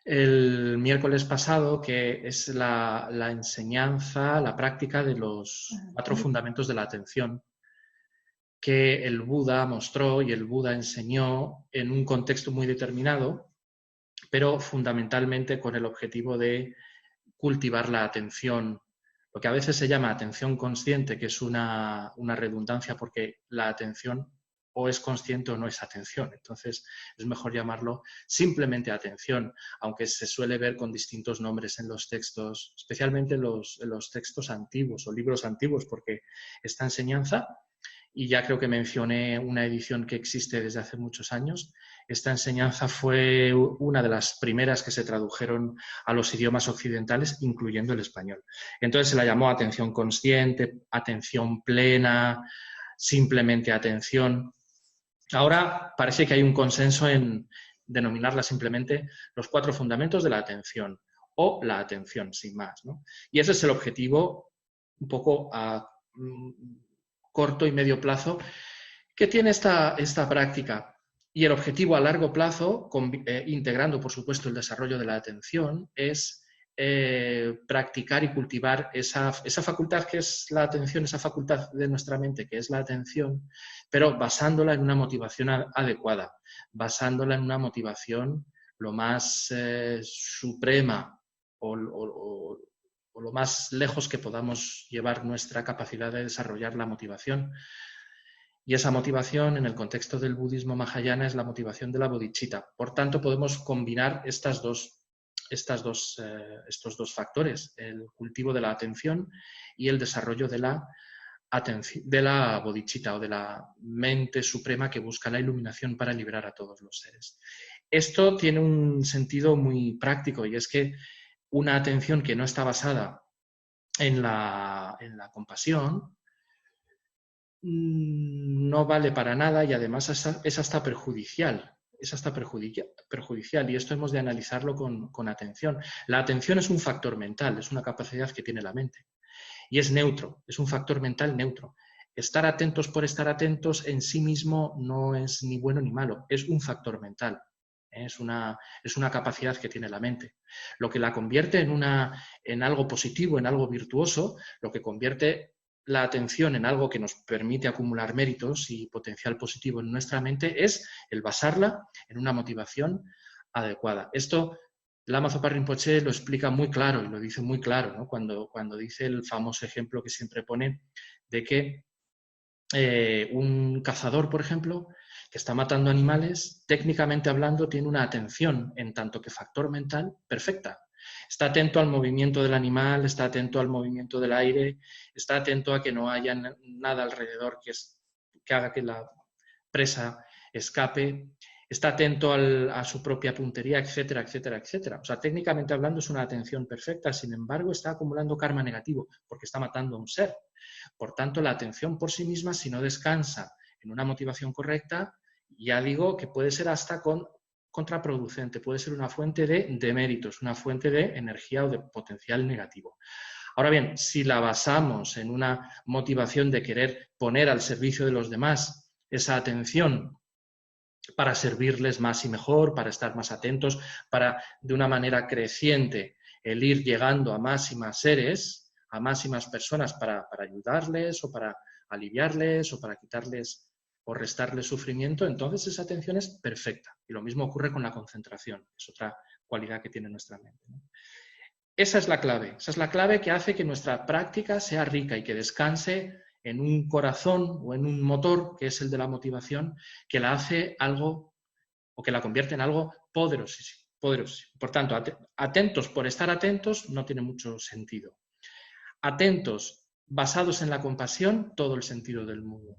el miércoles pasado, que es la enseñanza, la práctica de los 4 fundamentos de la atención que el Buda mostró y el Buda enseñó en un contexto muy determinado, pero fundamentalmente con el objetivo de cultivar la atención, lo que a veces se llama atención consciente, que es una redundancia porque la atención o es consciente o no es atención. Entonces es mejor llamarlo simplemente atención, aunque se suele ver con distintos nombres en los textos, especialmente en los textos antiguos o libros antiguos, porque esta enseñanza, y ya creo que mencioné una edición que existe desde hace muchos años, esta enseñanza fue una de las primeras que se tradujeron a los idiomas occidentales, incluyendo el español. Entonces se la llamó atención consciente, atención plena, simplemente atención. Ahora parece que hay un consenso en denominarla simplemente los 4 fundamentos de la atención o la atención, sin más, ¿no? Y ese es el objetivo un poco a corto y medio plazo que tiene esta práctica. Y el objetivo a largo plazo, integrando por supuesto el desarrollo de la atención, es practicar y cultivar esa facultad que es la atención, esa facultad de nuestra mente que es la atención, pero basándola en una motivación adecuada, basándola en una motivación lo más suprema o lo más lejos que podamos llevar nuestra capacidad de desarrollar la motivación. Y esa motivación, en el contexto del budismo mahayana, es la motivación de la bodhicitta. Por tanto, podemos combinar estos dos factores, el cultivo de la atención y el desarrollo de la bodhicitta, o de la mente suprema que busca la iluminación para liberar a todos los seres. Esto tiene un sentido muy práctico, y es que una atención que no está basada en la compasión no vale para nada, y además es hasta perjudicial. Es hasta perjudicial, y esto hemos de analizarlo con atención. La atención es un factor mental, es una capacidad que tiene la mente. Y es neutro, es un factor mental neutro. Estar atentos por estar atentos en sí mismo no es ni bueno ni malo, es un factor mental. Es una capacidad que tiene la mente. Lo que la convierte en algo positivo, en algo virtuoso, lo que convierte la atención en algo que nos permite acumular méritos y potencial positivo en nuestra mente, es el basarla en una motivación adecuada. Esto Lama Zopa Rinpoche lo explica muy claro y lo dice muy claro, ¿no? Cuando dice el famoso ejemplo que siempre pone de que un cazador, por ejemplo, que está matando animales, técnicamente hablando, tiene una atención en tanto que factor mental perfecta. Está atento al movimiento del animal, está atento al movimiento del aire, está atento a que no haya nada alrededor que haga que la presa escape, está atento a su propia puntería, etcétera, etcétera, etcétera. O sea, técnicamente hablando es una atención perfecta, sin embargo está acumulando karma negativo porque está matando a un ser. Por tanto, la atención por sí misma, si no descansa en una motivación correcta, ya digo que puede ser hasta contraproducente, puede ser una fuente de deméritos, una fuente de energía o de potencial negativo. Ahora bien, si la basamos en una motivación de querer poner al servicio de los demás esa atención para servirles más y mejor, para estar más atentos, para de una manera creciente el ir llegando a más y más seres, a más y más personas para ayudarles o para aliviarles o para quitarles o restarles sufrimiento, entonces esa atención es perfecta. Y lo mismo ocurre con la concentración, que es otra cualidad que tiene nuestra mente, ¿no? Esa es la clave que hace que nuestra práctica sea rica y que descanse en un corazón o en un motor, que es el de la motivación, que la hace algo o que la convierte en algo poderosísimo. Por tanto, atentos por estar atentos no tiene mucho sentido. Atentos basados en la compasión, todo el sentido del mundo.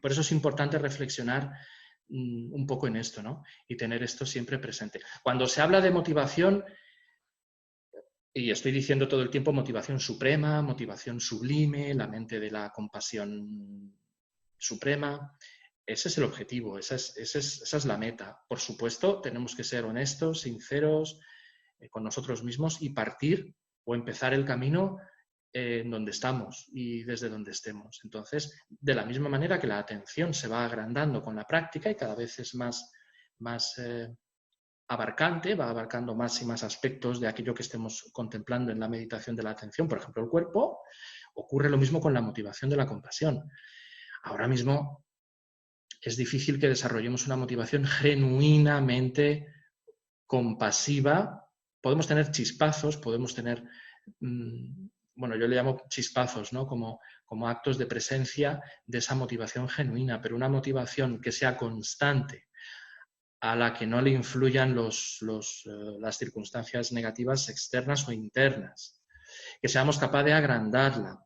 Por eso es importante reflexionar un poco en esto, ¿no? Y tener esto siempre presente. Cuando se habla de motivación, y estoy diciendo todo el tiempo motivación suprema, motivación sublime, la mente de la compasión suprema, ese es el objetivo, esa es la meta. Por supuesto, tenemos que ser honestos, sinceros con nosotros mismos y partir o empezar el camino en donde estamos y desde donde estemos. Entonces, de la misma manera que la atención se va agrandando con la práctica y cada vez es más abarcante, va abarcando más y más aspectos de aquello que estemos contemplando en la meditación de la atención, por ejemplo, el cuerpo. Ocurre lo mismo con la motivación de la compasión. Ahora mismo es difícil que desarrollemos una motivación genuinamente compasiva. Podemos tener chispazos, podemos tener, bueno, yo le llamo chispazos, ¿no? Como actos de presencia de esa motivación genuina, pero una motivación que sea constante, a la que no le influyan las circunstancias negativas externas o internas, que seamos capaces de agrandarla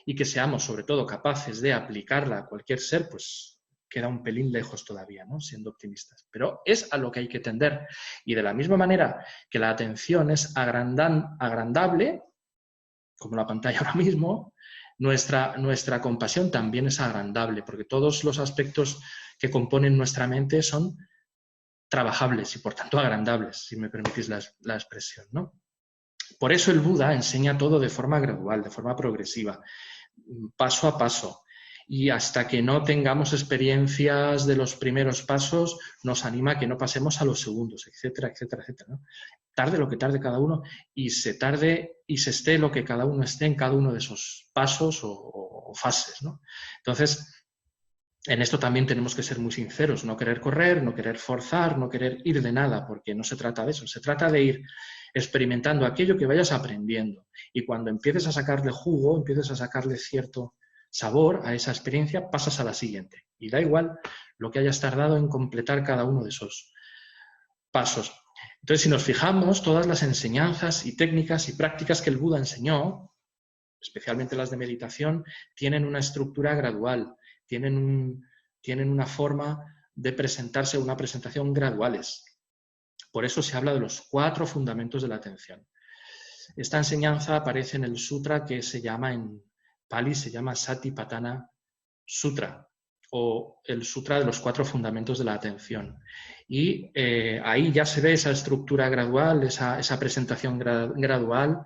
y que seamos sobre todo capaces de aplicarla a cualquier ser, pues queda un pelín lejos todavía, ¿no? Siendo optimistas. Pero es a lo que hay que tender. Y de la misma manera que la atención es agrandable, como la pantalla ahora mismo, nuestra compasión también es agrandable, porque todos los aspectos que componen nuestra mente son trabajables y por tanto agrandables, si me permitís la expresión, ¿no? Por eso el Buda enseña todo de forma gradual, de forma progresiva, paso a paso. Y hasta que no tengamos experiencias de los primeros pasos, nos anima a que no pasemos a los segundos, etcétera, etcétera, etcétera, ¿no? Tarde lo que tarde cada uno y se esté lo que cada uno esté en cada uno de esos pasos o fases, ¿no? Entonces, en esto también tenemos que ser muy sinceros, no querer correr, no querer forzar, no querer ir de nada, porque no se trata de eso, se trata de ir experimentando aquello que vayas aprendiendo. Y cuando empieces a sacarle jugo, empieces a sacarle cierto sabor a esa experiencia, pasas a la siguiente. Y da igual lo que hayas tardado en completar cada uno de esos pasos. Entonces, si nos fijamos, todas las enseñanzas y técnicas y prácticas que el Buda enseñó, especialmente las de meditación, tienen una estructura gradual, tienen una forma de presentarse, una presentación graduales. Por eso se habla de los 4 fundamentos de la atención. Esta enseñanza aparece en el sutra que se llama, en Pali se llama Satipatthana Sutra, o el sutra de los 4 fundamentos de la atención. Y ahí ya se ve esa estructura gradual, esa presentación gradual,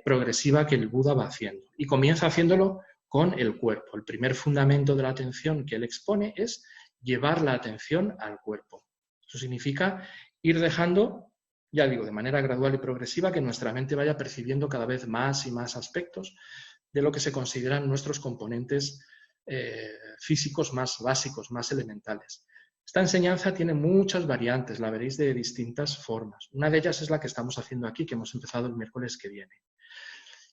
progresiva que el Buda va haciendo. Y comienza haciéndolo con el cuerpo. El primer fundamento de la atención que él expone es llevar la atención al cuerpo. Eso significa ir dejando, ya digo, de manera gradual y progresiva, que nuestra mente vaya percibiendo cada vez más y más aspectos de lo que se consideran nuestros componentes físicos más básicos, más elementales. Esta enseñanza tiene muchas variantes, la veréis de distintas formas. Una de ellas es la que estamos haciendo aquí, que hemos empezado el miércoles que viene.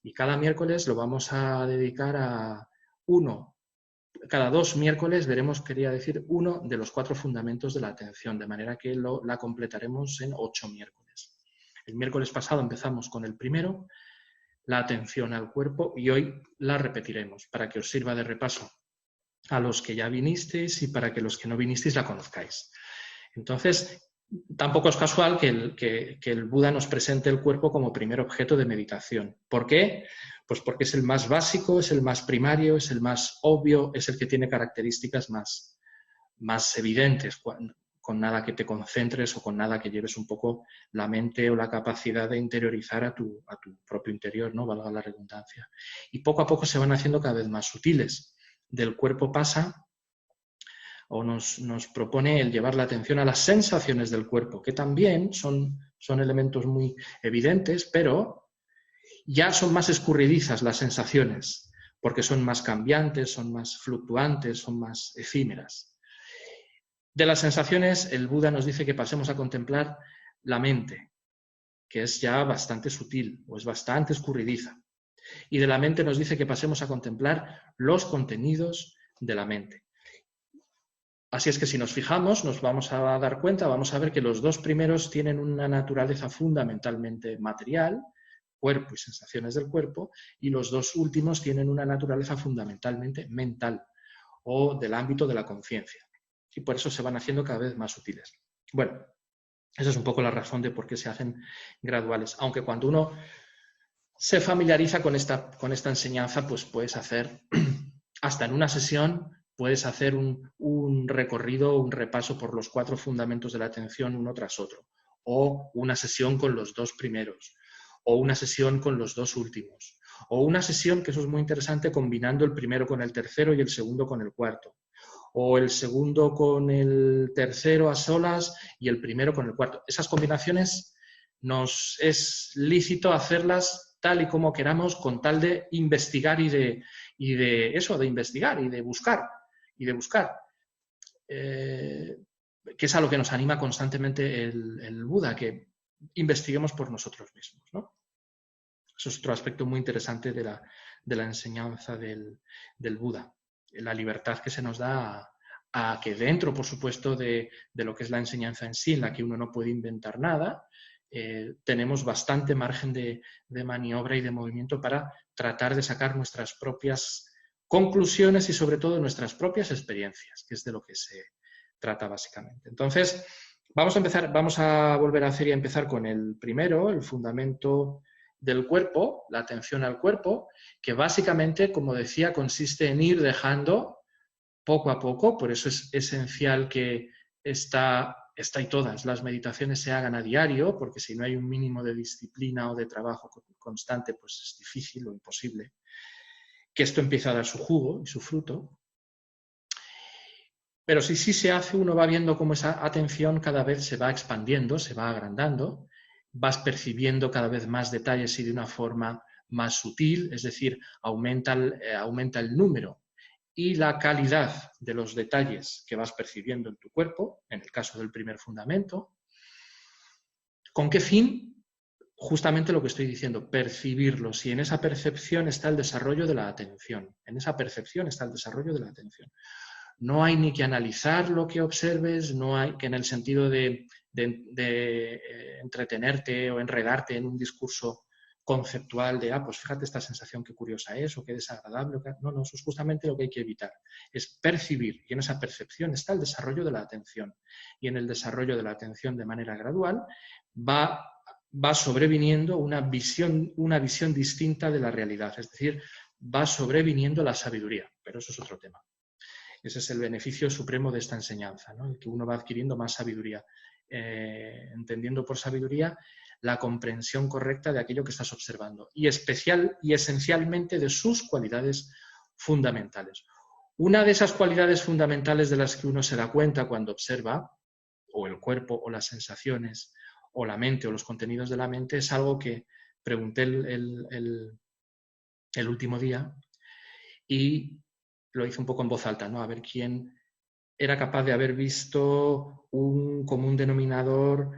Y cada miércoles lo vamos a dedicar a uno. Cada 2 miércoles veremos, quería decir, uno de los 4 fundamentos de la atención, de manera que la completaremos en 8 miércoles. El miércoles pasado empezamos con el primero, la atención al cuerpo, y hoy la repetiremos para que os sirva de repaso a los que ya vinisteis y para que los que no vinisteis la conozcáis. Entonces, tampoco es casual que el Buda nos presente el cuerpo como primer objeto de meditación. ¿Por qué? Pues porque es el más básico, es el más primario, es el más obvio, es el que tiene características más evidentes, con nada que te concentres o con nada que lleves un poco la mente o la capacidad de interiorizar a tu propio interior, ¿no? Valga la redundancia. Y poco a poco se van haciendo cada vez más sutiles. Del cuerpo pasa o nos propone el llevar la atención a las sensaciones del cuerpo, que también son elementos muy evidentes, pero ya son más escurridizas las sensaciones, porque son más cambiantes, son más fluctuantes, son más efímeras. De las sensaciones, el Buda nos dice que pasemos a contemplar la mente, que es ya bastante sutil o es bastante escurridiza. Y de la mente nos dice que pasemos a contemplar los contenidos de la mente. Así es que si nos fijamos, nos vamos a dar cuenta, vamos a ver que los 2 primeros tienen una naturaleza fundamentalmente material, cuerpo y sensaciones del cuerpo, y los 2 últimos tienen una naturaleza fundamentalmente mental o del ámbito de la conciencia. Y por eso se van haciendo cada vez más sutiles. Bueno, esa es un poco la razón de por qué se hacen graduales. Aunque cuando uno se familiariza con esta enseñanza, pues puedes hacer, hasta en una sesión, puedes hacer un recorrido, un repaso por los 4 fundamentos de la atención uno tras otro. O una sesión con los 2 primeros. O una sesión con los 2 últimos. O una sesión, que eso es muy interesante, combinando el primero con el tercero y el segundo con el cuarto. o el segundo con el tercero a solas y el primero con el cuarto. Esas combinaciones nos es lícito hacerlas tal y como queramos con tal de investigar y de investigar y de buscar. Que es a lo que nos anima constantemente el Buda, que investiguemos por nosotros mismos, ¿no? Eso es otro aspecto muy interesante de la enseñanza del Buda, la libertad que se nos da a que dentro, por supuesto, de lo que es la enseñanza en sí, en la que uno no puede inventar nada, tenemos bastante margen de maniobra y de movimiento para tratar de sacar nuestras propias conclusiones y sobre todo nuestras propias experiencias, que es de lo que se trata básicamente. Entonces, vamos a volver a hacer y a empezar con el primero, el fundamento del cuerpo, la atención al cuerpo, que básicamente, como decía, consiste en ir dejando poco a poco, por eso es esencial que esta y todas las meditaciones se hagan a diario, porque si no hay un mínimo de disciplina o de trabajo constante, pues es difícil o imposible que esto empiece a dar su jugo y su fruto. Pero si sí se hace, uno va viendo cómo esa atención cada vez se va expandiendo, se va agrandando, vas percibiendo cada vez más detalles y de una forma más sutil, es decir, aumenta el número y la calidad de los detalles que vas percibiendo en tu cuerpo, en el caso del primer fundamento. ¿Con qué fin? Justamente lo que estoy diciendo, percibirlos, y en esa percepción está el desarrollo de la atención. En esa percepción está el desarrollo de la atención. No hay ni que analizar lo que observes, no hay que en el sentido de entretenerte o enredarte en un discurso conceptual de, pues fíjate esta sensación qué curiosa es o qué desagradable. No, eso es justamente lo que hay que evitar. Es percibir, y en esa percepción está el desarrollo de la atención. Y en el desarrollo de la atención de manera gradual va sobreviniendo una visión distinta de la realidad, es decir, va sobreviniendo la sabiduría, pero eso es otro tema. Ese es el beneficio supremo de esta enseñanza, ¿no? El que uno va adquiriendo más sabiduría, entendiendo por sabiduría la comprensión correcta de aquello que estás observando y esencialmente de sus cualidades fundamentales. Una de esas cualidades fundamentales de las que uno se da cuenta cuando observa, o el cuerpo, o las sensaciones, o la mente, o los contenidos de la mente, es algo que pregunté el último día y lo hice un poco en voz alta, ¿no? A ver quién era capaz de haber visto un común denominador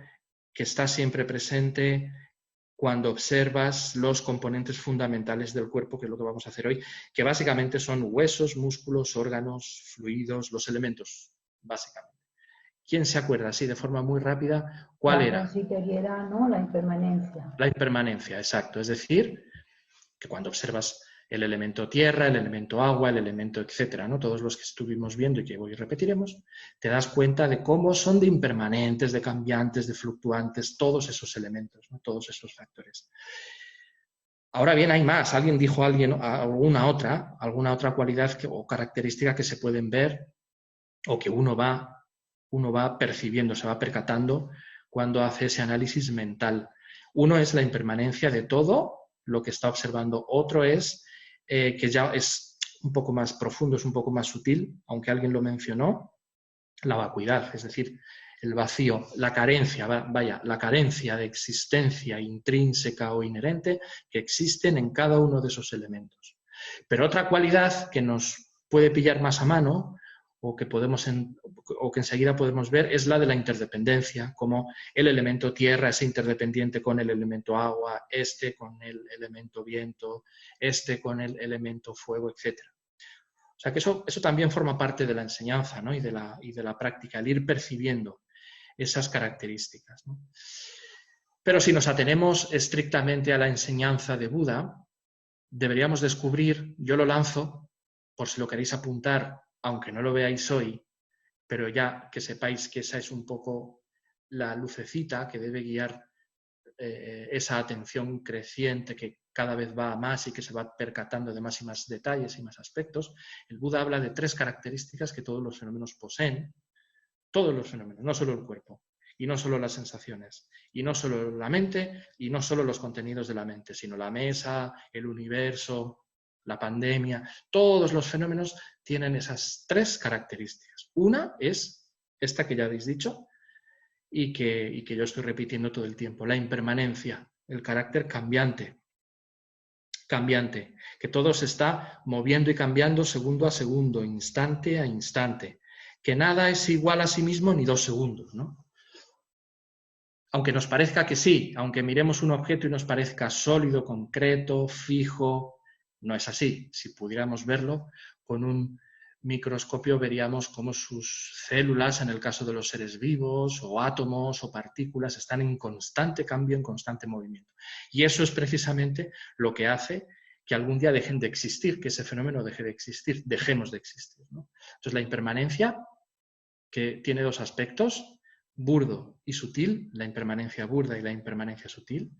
que está siempre presente cuando observas los componentes fundamentales del cuerpo, que es lo que vamos a hacer hoy, que básicamente son huesos, músculos, órganos, fluidos, los elementos, básicamente. ¿Quién se acuerda así de forma muy rápida cuál era? La considerada, ¿no? La impermanencia. La impermanencia, exacto. Es decir, que cuando observas el elemento tierra, el elemento agua, el elemento etcétera, ¿no? Todos los que estuvimos viendo y que hoy repetiremos, te das cuenta de cómo son de impermanentes, de cambiantes, de fluctuantes, todos esos elementos, ¿no? Todos esos factores. Ahora bien, hay más. Alguien dijo alguna otra cualidad o característica que se pueden ver o que uno va percibiendo, se va percatando cuando hace ese análisis mental. Uno es la impermanencia de todo lo que está observando. Otro es, que ya es un poco más profundo, es un poco más sutil, aunque alguien lo mencionó, la vacuidad, es decir, el vacío, la carencia, la carencia de existencia intrínseca o inherente que existen en cada uno de esos elementos. Pero otra cualidad que nos puede pillar más a mano o que enseguida podemos ver es la de la interdependencia, como el elemento tierra es interdependiente con el elemento agua, con el elemento viento, con el elemento fuego, etc. O sea que eso también forma parte de la enseñanza, ¿no? y de la práctica, el ir percibiendo esas características, ¿no? Pero si nos atenemos estrictamente a la enseñanza de Buda, deberíamos descubrir, yo lo lanzo, por si lo queréis apuntar, aunque no lo veáis hoy, pero ya que sepáis que esa es un poco la lucecita que debe guiar esa atención creciente que cada vez va a más y que se va percatando de más y más detalles y más aspectos. El Buda habla de 3 características que todos los fenómenos poseen, todos los fenómenos, no solo el cuerpo, y no solo las sensaciones, y no solo la mente, y no solo los contenidos de la mente, sino la mesa, el universo, la pandemia, todos los fenómenos tienen esas tres características. Una es esta que ya habéis dicho y que yo estoy repitiendo todo el tiempo, la impermanencia, el carácter cambiante, que todo se está moviendo y cambiando segundo a segundo, instante a instante, que nada es igual a sí mismo ni 2 segundos, ¿no? Aunque nos parezca que sí, aunque miremos un objeto y nos parezca sólido, concreto, fijo, no es así. Si pudiéramos verlo con un microscopio veríamos cómo sus células, en el caso de los seres vivos, o átomos o partículas, están en constante cambio, en constante movimiento. Y eso es precisamente lo que hace que algún día dejen de existir, que ese fenómeno deje de existir, dejemos de existir, ¿no? Entonces la impermanencia, que tiene 2 aspectos, burdo y sutil, la impermanencia burda y la impermanencia sutil,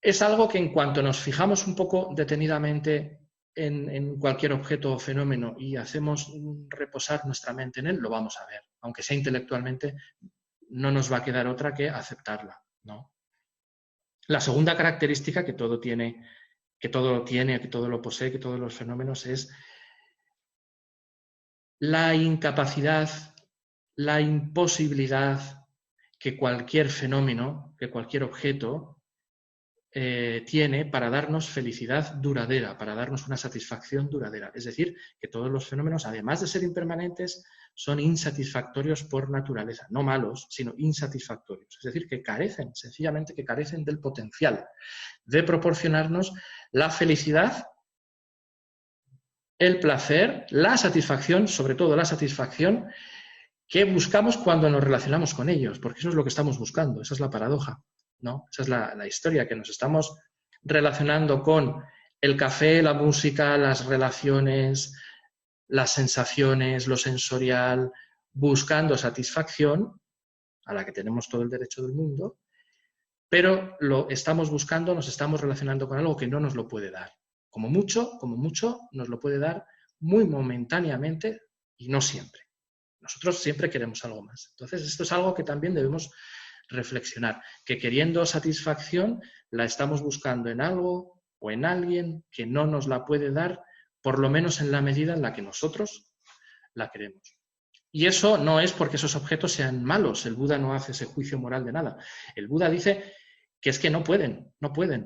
es algo que en cuanto nos fijamos un poco detenidamente en cualquier objeto o fenómeno y hacemos reposar nuestra mente en él, lo vamos a ver. Aunque sea intelectualmente, no nos va a quedar otra que aceptarla, ¿no? La segunda característica que todo lo tiene, que todo lo posee, que todos los fenómenos, es la incapacidad, la imposibilidad que cualquier fenómeno, que cualquier objeto tiene para darnos felicidad duradera, para darnos una satisfacción duradera. Es decir, que todos los fenómenos, además de ser impermanentes, son insatisfactorios por naturaleza. No malos, sino insatisfactorios. Es decir, que carecen, sencillamente que carecen del potencial de proporcionarnos la felicidad, el placer, la satisfacción, sobre todo la satisfacción que buscamos cuando nos relacionamos con ellos, porque eso es lo que estamos buscando, esa es la paradoja, ¿no? Esa es la historia, que nos estamos relacionando con el café, la música, las relaciones, las sensaciones, lo sensorial, buscando satisfacción, a la que tenemos todo el derecho del mundo, pero lo estamos buscando, nos estamos relacionando con algo que no nos lo puede dar. Como mucho, nos lo puede dar muy momentáneamente y no siempre. Nosotros siempre queremos algo más. Entonces, esto es algo que también debemos reflexionar, que queriendo satisfacción la estamos buscando en algo o en alguien que no nos la puede dar, por lo menos en la medida en la que nosotros la queremos. Y eso no es porque esos objetos sean malos. El Buda no hace ese juicio moral de nada. El Buda dice que es que no pueden,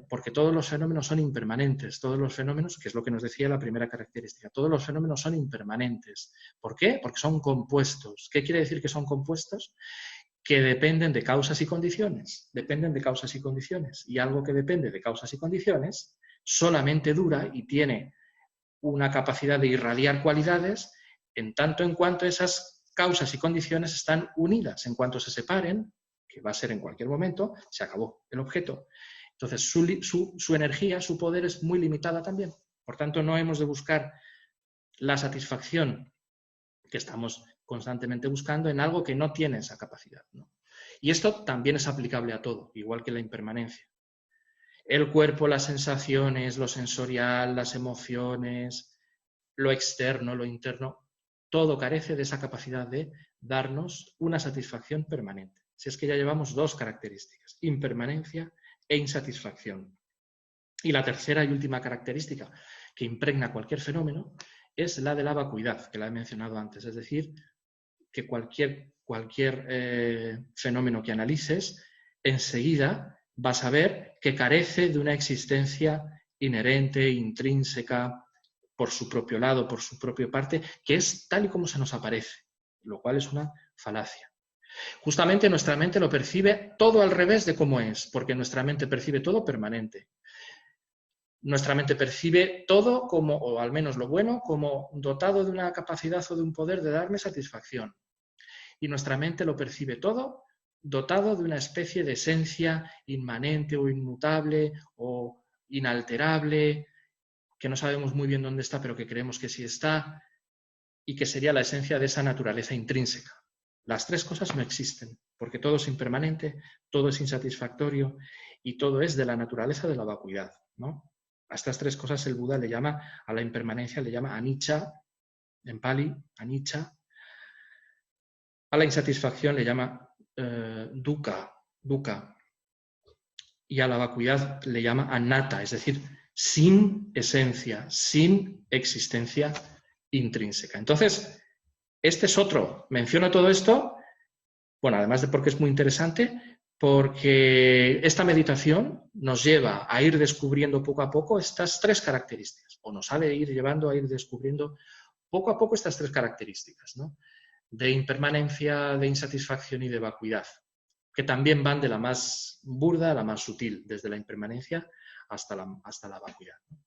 porque todos los fenómenos son impermanentes. Todos los fenómenos, que es lo que nos decía la primera característica, todos los fenómenos son impermanentes. ¿Por qué? Porque son compuestos. ¿Qué quiere decir que son compuestos? Que dependen de causas y condiciones. Dependen de causas y condiciones. Y algo que depende de causas y condiciones solamente dura y tiene una capacidad de irradiar cualidades en tanto en cuanto esas causas y condiciones están unidas. En cuanto se separen, que va a ser en cualquier momento, se acabó el objeto. Entonces, su energía, su poder es muy limitada también. Por tanto, no hemos de buscar la satisfacción que estamos constantemente buscando en algo que no tiene esa capacidad, ¿no? Y esto también es aplicable a todo, igual que la impermanencia. El cuerpo, las sensaciones, lo sensorial, las emociones, lo externo, lo interno, todo carece de esa capacidad de darnos una satisfacción permanente. Si es que ya llevamos 2 características, impermanencia e insatisfacción. Y la tercera y última característica que impregna cualquier fenómeno es la de la vacuidad, que la he mencionado antes. Es decir, que cualquier fenómeno que analices, enseguida vas a ver que carece de una existencia inherente, intrínseca, por su propio lado, por su propia parte, que es tal y como se nos aparece, lo cual es una falacia. Justamente nuestra mente lo percibe todo al revés de cómo es, porque nuestra mente percibe todo permanente. Nuestra mente percibe todo como, o al menos lo bueno, como dotado de una capacidad o de un poder de darme satisfacción. Y nuestra mente lo percibe todo dotado de una especie de esencia inmanente o inmutable o inalterable, que no sabemos muy bien dónde está, pero que creemos que sí está, y que sería la esencia de esa naturaleza intrínseca. Las 3 cosas no existen, porque todo es impermanente, todo es insatisfactorio y todo es de la naturaleza de la vacuidad, ¿no? A estas 3 cosas el Buda le llama, a la impermanencia le llama anicca, en Pali, anicca. A la insatisfacción le llama dukkha, y a la vacuidad le llama anatta, es decir, sin esencia, sin existencia intrínseca. Entonces, este es otro. Menciono todo esto, bueno, además de porque es muy interesante, porque esta meditación nos lleva a ir descubriendo poco a poco estas tres características, o nos ha de ir llevando a ir descubriendo poco a poco estas tres características, ¿no? De impermanencia, de insatisfacción y de vacuidad, que también van de la más burda a la más sutil, desde la impermanencia hasta la vacuidad, ¿no?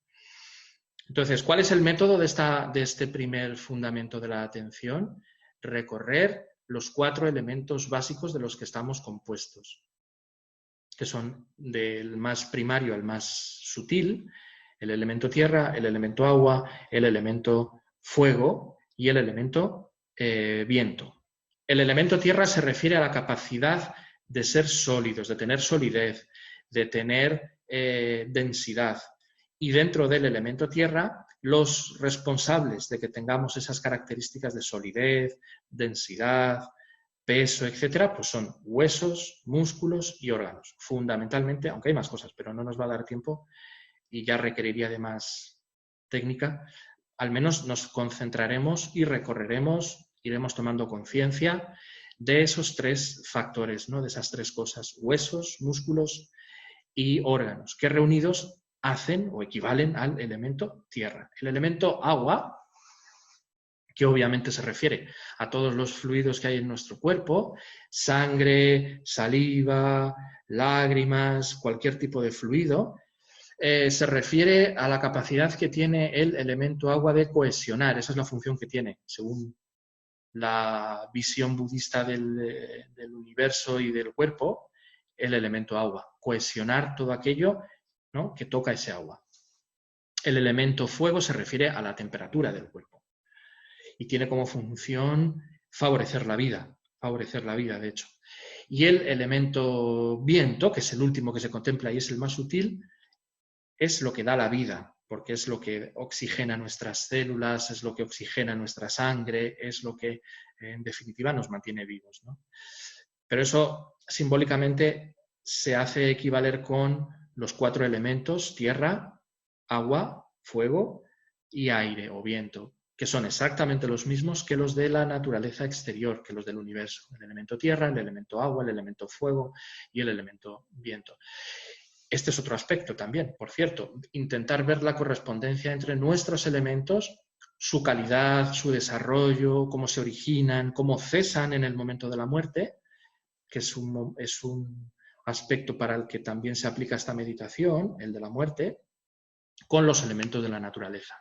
Entonces, ¿cuál es el método de este primer fundamento de la atención? Recorrer los 4 elementos básicos de los que estamos compuestos, que son del más primario al más sutil, el elemento tierra, el elemento agua, el elemento fuego y el elemento viento. El elemento tierra se refiere a la capacidad de ser sólidos, de tener solidez, de tener densidad. Y dentro del elemento tierra, los responsables de que tengamos esas características de solidez, densidad, peso, etcétera, pues son huesos, músculos y órganos. Fundamentalmente, aunque hay más cosas, pero no nos va a dar tiempo y ya requeriría de más técnica, al menos nos concentraremos y recorreremos, iremos tomando conciencia de esos 3 factores, ¿no? De esas 3 cosas, huesos, músculos y órganos, que reunidos hacen o equivalen al elemento tierra. El elemento agua, que obviamente se refiere a todos los fluidos que hay en nuestro cuerpo, sangre, saliva, lágrimas, cualquier tipo de fluido, se refiere a la capacidad que tiene el elemento agua de cohesionar. Esa es la función que tiene, según la visión budista del universo y del cuerpo, el elemento agua. Cohesionar todo aquello, ¿no?, que toca ese agua. El elemento fuego se refiere a la temperatura del cuerpo y tiene como función favorecer la vida, de hecho. Y el elemento viento, que es el último que se contempla y es el más sutil, es lo que da la vida, porque es lo que oxigena nuestras células, es lo que oxigena nuestra sangre, es lo que, en definitiva, nos mantiene vivos, ¿no? Pero eso, simbólicamente, se hace equivaler con los 4 elementos, tierra, agua, fuego y aire o viento, que son exactamente los mismos que los de la naturaleza exterior, que los del universo. El elemento tierra, el elemento agua, el elemento fuego y el elemento viento. Este es otro aspecto también, por cierto, intentar ver la correspondencia entre nuestros elementos, su calidad, su desarrollo, cómo se originan, cómo cesan en el momento de la muerte, que es un aspecto para el que también se aplica esta meditación, el de la muerte, con los elementos de la naturaleza.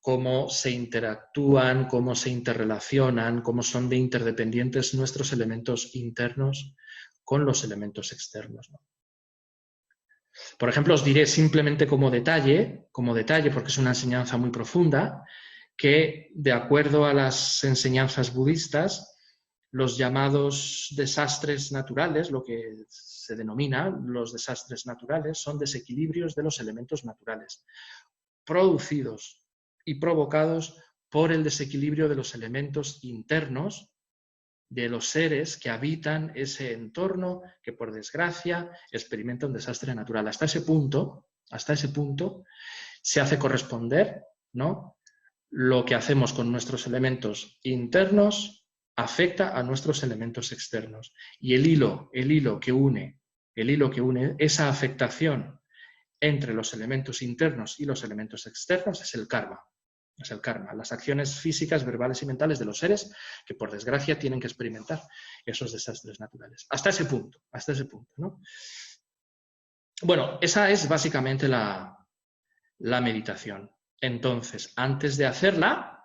Cómo se interactúan, cómo se interrelacionan, cómo son de interdependientes nuestros elementos internos con los elementos externos, ¿no? Por ejemplo, os diré simplemente como detalle, porque es una enseñanza muy profunda, que de acuerdo a las enseñanzas budistas, los llamados desastres naturales, lo que se denomina los desastres naturales, son desequilibrios de los elementos naturales, producidos y provocados por el desequilibrio de los elementos internos de los seres que habitan ese entorno que, por desgracia, experimenta un desastre natural. Hasta ese punto se hace corresponder, ¿no?, lo que hacemos con nuestros elementos internos afecta a nuestros elementos externos. Y el hilo que une esa afectación entre los elementos internos y los elementos externos es el karma. Es el karma, las acciones físicas, verbales y mentales de los seres que, por desgracia, tienen que experimentar esos desastres naturales. Hasta ese punto, ¿no? Bueno, esa es básicamente la meditación. Entonces, antes de hacerla,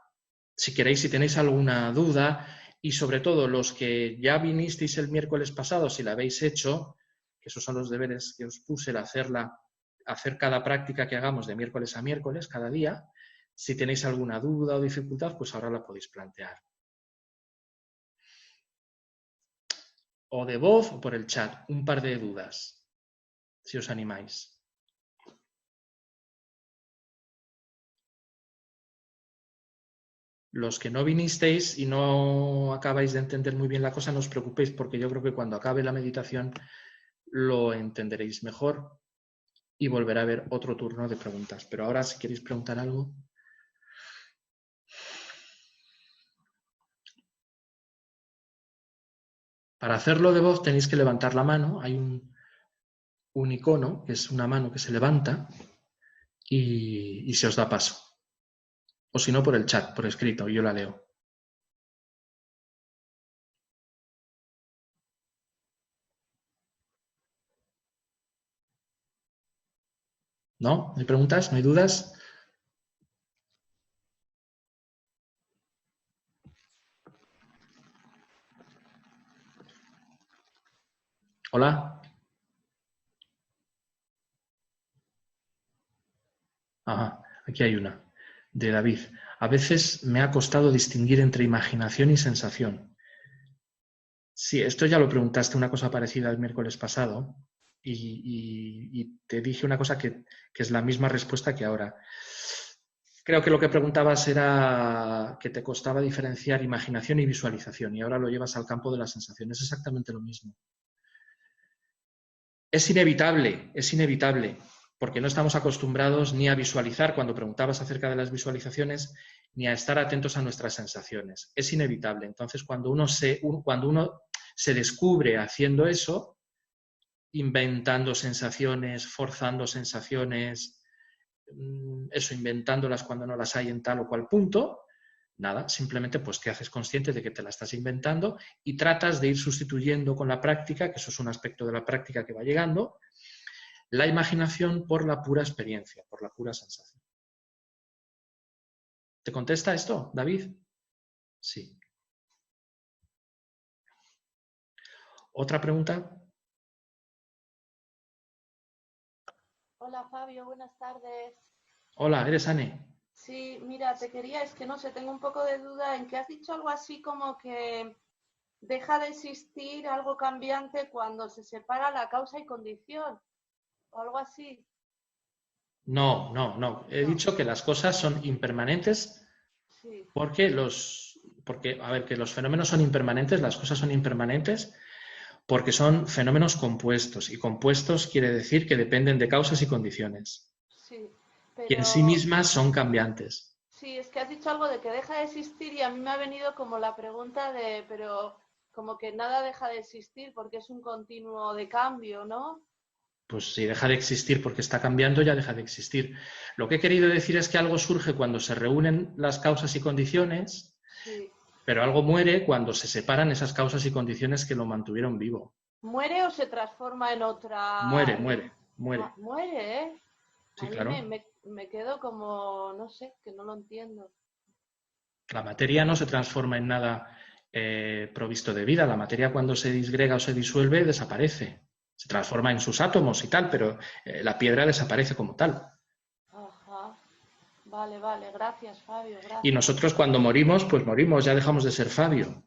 si queréis, si tenéis alguna duda, y sobre todo los que ya vinisteis el miércoles pasado, si la habéis hecho, que esos son los deberes que os puse, el hacer cada práctica que hagamos de miércoles a miércoles, cada día. Si tenéis alguna duda o dificultad, pues ahora la podéis plantear. O de voz o por el chat, un par de dudas, si os animáis. Los que no vinisteis y no acabáis de entender muy bien la cosa, no os preocupéis, porque yo creo que cuando acabe la meditación lo entenderéis mejor y volverá a haber otro turno de preguntas. Pero ahora, si queréis preguntar algo... Para hacerlo de voz tenéis que levantar la mano. Hay un icono, que es una mano que se levanta y se os da paso. O si no, por el chat, por escrito, y yo la leo. ¿No? ¿No hay preguntas? ¿No hay dudas? ¿Hola? Ajá, aquí hay una, de David. A veces me ha costado distinguir entre imaginación y sensación. Sí, esto ya lo preguntaste, una cosa parecida el miércoles pasado, y te dije una cosa que es la misma respuesta que ahora. Creo que lo que preguntabas era que te costaba diferenciar imaginación y visualización, y ahora lo llevas al campo de la sensación. Es exactamente lo mismo. Es inevitable, porque no estamos acostumbrados ni a visualizar, cuando preguntabas acerca de las visualizaciones, ni a estar atentos a nuestras sensaciones. Es inevitable. Entonces, cuando uno se descubre haciendo eso, inventando sensaciones, forzando sensaciones, eso, inventándolas cuando no las hay en tal o cual punto, nada, simplemente pues te haces consciente de que te la estás inventando y tratas de ir sustituyendo con la práctica, que eso es un aspecto de la práctica que va llegando, la imaginación por la pura experiencia, por la pura sensación. ¿Te contesta esto, David? Sí. ¿Otra pregunta? Hola Fabio, buenas tardes. Hola, ¿eres Anne? Sí, mira, es que no sé, tengo un poco de duda en que has dicho algo así como que deja de existir algo cambiante cuando se separa la causa y condición, o algo así. No. He No, dicho que las cosas son impermanentes sí, a ver, que los fenómenos son impermanentes, las cosas son impermanentes porque son fenómenos compuestos, y compuestos quiere decir que dependen de causas y condiciones, sí, y en sí pero mismas son cambiantes. sí, es que has dicho algo de que deja de existir y a mí me ha venido como la pregunta de, pero como que nada deja de existir porque es un continuo de cambio, ¿no? Pues si deja de existir porque está cambiando, ya deja de existir. Lo que he querido decir es que algo surge cuando se reúnen las causas y condiciones, Sí. pero algo muere cuando se separan esas causas y condiciones que lo mantuvieron vivo. ¿Muere o se transforma en Muere, otra? muere, Ah, muere. muere, ¿eh? Sí, A mí claro. me quedo como, no sé, que no lo entiendo. La materia no se transforma en nada provisto de vida. La materia, cuando se disgrega o se disuelve, desaparece. Se transforma en sus átomos y tal, pero la piedra desaparece como tal. Ajá. Vale, vale, gracias, Fabio, Y gracias. nosotros, cuando morimos, pues morimos, ya dejamos de ser Fabio.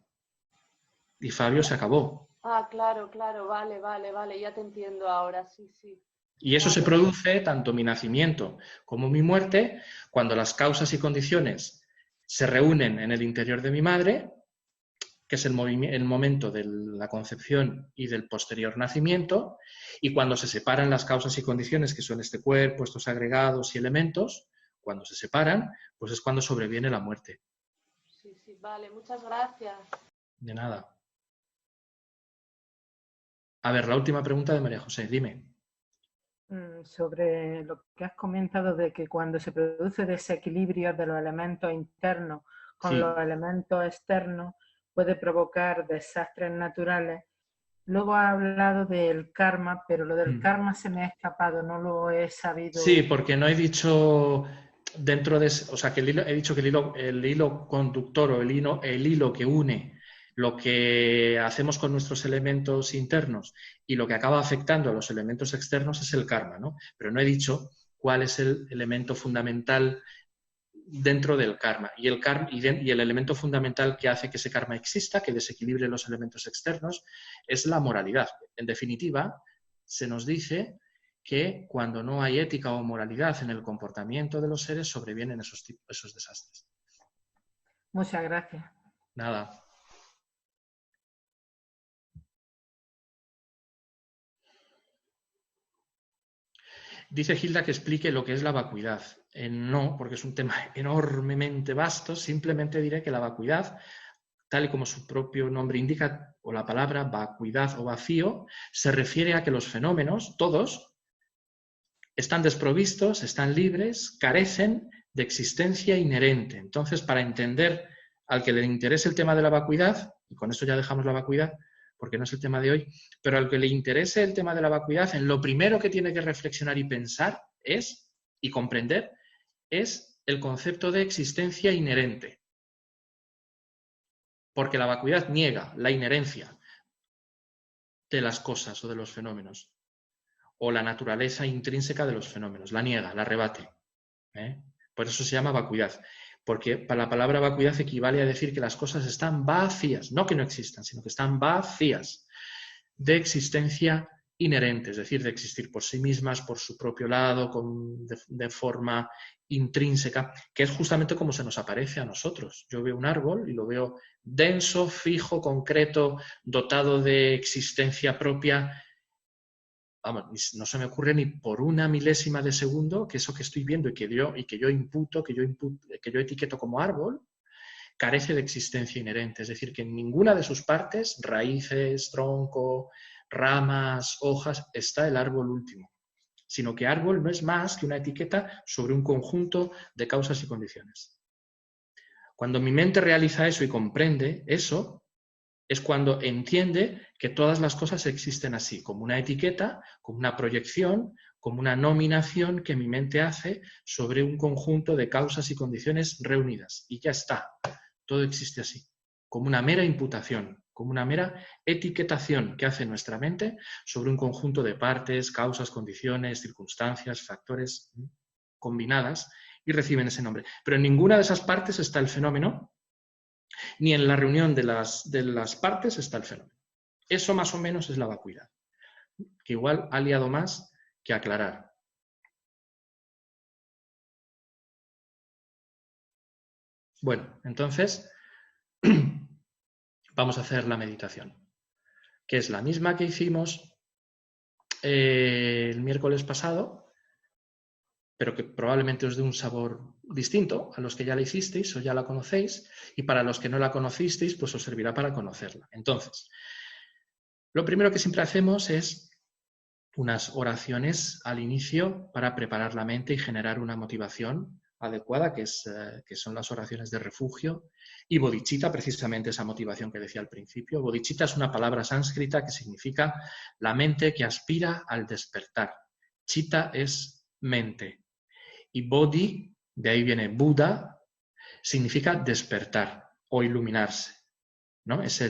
Y Fabio se acabó. Ah, claro, claro, vale, vale, vale, ya te entiendo ahora, sí, sí. Y eso se Vale, produce, tanto mi nacimiento como mi muerte, cuando las causas y condiciones se reúnen en el interior de mi madre, que es el momento de la concepción y del posterior nacimiento, y cuando se separan las causas y condiciones, que son este cuerpo, estos agregados y elementos, cuando se separan, pues es cuando sobreviene la muerte. sí, sí, vale, muchas gracias. De nada. A ver, la última pregunta de María José, dime. Sobre lo que has comentado de que cuando se produce desequilibrio de los elementos internos con Sí. los elementos externos puede provocar desastres naturales. Luego has hablado del karma, pero lo del karma se me ha escapado, no lo he Sí, sabido. porque no he dicho dentro de, o sea, que he dicho que el hilo conductor o el hilo que une lo que hacemos con nuestros elementos internos y lo que acaba afectando a los elementos externos es el karma, ¿no? Pero no he dicho cuál es el elemento fundamental dentro del karma. Y el elemento fundamental que hace que ese karma exista, que desequilibre los elementos externos, es la moralidad. En definitiva, se nos dice que cuando no hay ética o moralidad en el comportamiento de los seres, sobrevienen esos desastres. Muchas gracias. Nada. Dice Hilda que explique lo que es la vacuidad. No, porque es un tema enormemente vasto, simplemente diré que la vacuidad, tal y como su propio nombre indica, o la palabra vacuidad o vacío, se refiere a que los fenómenos, todos, están desprovistos, están libres, carecen de existencia inherente. Entonces, para entender al que le interese el tema de la vacuidad, y con esto ya dejamos la vacuidad, porque no es el tema de hoy, pero al que le interese el tema de la vacuidad, en lo primero que tiene que reflexionar y pensar es, y comprender, es el concepto de existencia inherente. Porque la vacuidad niega la inherencia de las cosas o de los fenómenos, o la naturaleza intrínseca de los fenómenos, la niega, la rebate. Por eso se llama vacuidad, porque para la palabra vacuidad equivale a decir que las cosas están vacías, no que no existan, sino que están vacías de existencia inherente, es decir, de existir por sí mismas, por su propio lado, de forma intrínseca, que es justamente como se nos aparece a nosotros. Yo veo un árbol y lo veo denso, fijo, concreto, dotado de existencia propia. Vamos, no se me ocurre ni por una milésima de segundo que eso que estoy viendo y que yo imputo, que yo etiqueto como árbol, carece de existencia inherente. Es decir, que en ninguna de sus partes, raíces, tronco, ramas, hojas, está el árbol último. Sino que árbol no es más que una etiqueta sobre un conjunto de causas y condiciones. Cuando mi mente realiza eso y comprende eso, es cuando entiende que todas las cosas existen así, como una etiqueta, como una proyección, como una nominación que mi mente hace sobre un conjunto de causas y condiciones reunidas. Y ya está, todo existe así, como una mera imputación, como una mera etiquetación que hace nuestra mente sobre un conjunto de partes, causas, condiciones, circunstancias, factores combinadas y reciben ese nombre. Pero en ninguna de esas partes está el fenómeno, ni en la reunión de las partes está el fenómeno. Eso más o menos es la vacuidad, que igual ha liado más que aclarar. Bueno, entonces vamos a hacer la meditación, que es la misma que hicimos el miércoles pasado, pero que probablemente os dé un sabor distinto a los que ya la hicisteis o ya la conocéis, y para los que no la conocisteis, pues os servirá para conocerla. Entonces, lo primero que siempre hacemos es unas oraciones al inicio para preparar la mente y generar una motivación adecuada, que son las oraciones de refugio, y bodhicitta, precisamente esa motivación que decía al principio. Bodhicitta es una palabra sánscrita que significa la mente que aspira al despertar. Chitta es mente. Y bodhi, de ahí viene Buda, significa despertar o iluminarse, ¿no? Es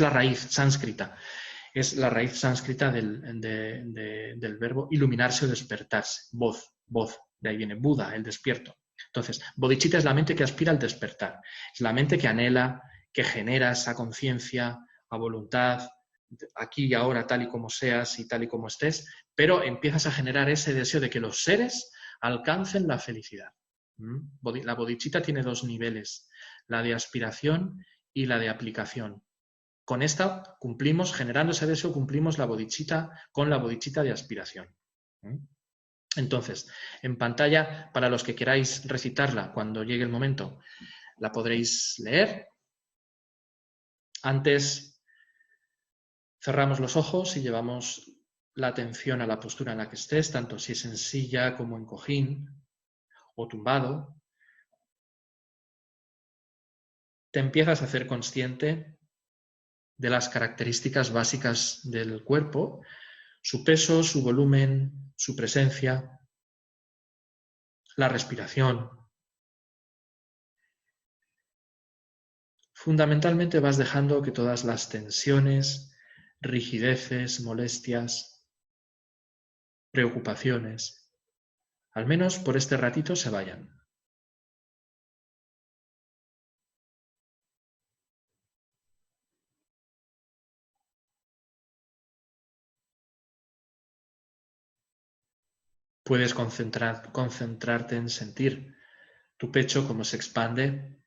la raíz sánscrita. Es la raíz sánscrita del verbo iluminarse o despertarse. Voz, de ahí viene Buda, el despierto. Entonces, bodhicitta es la mente que aspira al despertar. Es la mente que anhela, que genera esa conciencia, a voluntad, aquí y ahora, tal y como seas y tal y como estés, pero empiezas a generar ese deseo de que los seres alcancen la felicidad. La bodhicitta tiene dos niveles, la de aspiración y la de aplicación. Con esta cumplimos, generando ese deseo, cumplimos la bodhicitta con la bodhicitta de aspiración. Entonces, en pantalla, para los que queráis recitarla cuando llegue el momento, la podréis leer. Antes cerramos los ojos y llevamos la atención a la postura en la que estés, tanto si es en silla como en cojín o tumbado. Te empiezas a hacer consciente de las características básicas del cuerpo, su peso, su volumen, su presencia, la respiración. Fundamentalmente vas dejando que todas las tensiones, rigideces, molestias, preocupaciones, al menos por este ratito, se vayan. Puedes concentrarte en sentir tu pecho cómo se expande,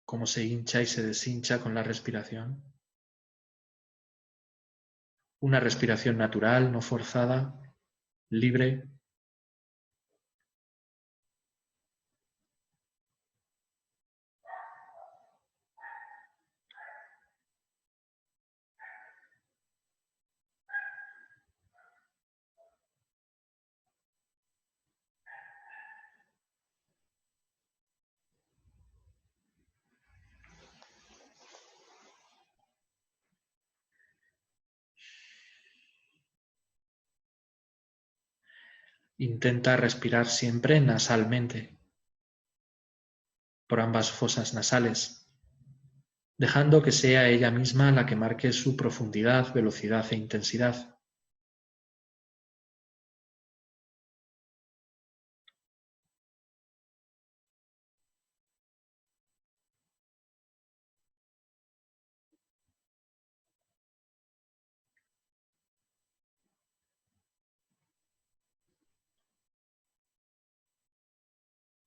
cómo se hincha y se deshincha con la respiración. Una respiración natural, no forzada, libre. Intenta respirar siempre nasalmente, por ambas fosas nasales, dejando que sea ella misma la que marque su profundidad, velocidad e intensidad.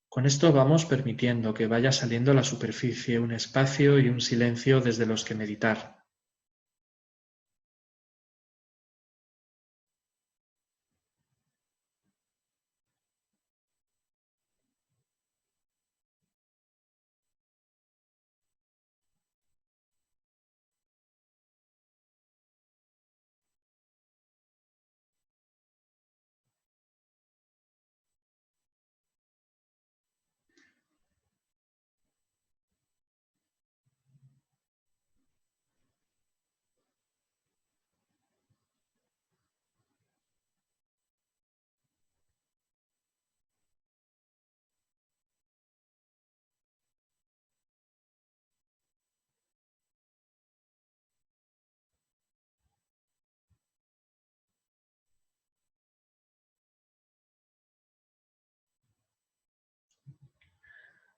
Con esto vamos permitiendo que vaya saliendo a la superficie un espacio y un silencio desde los que meditar.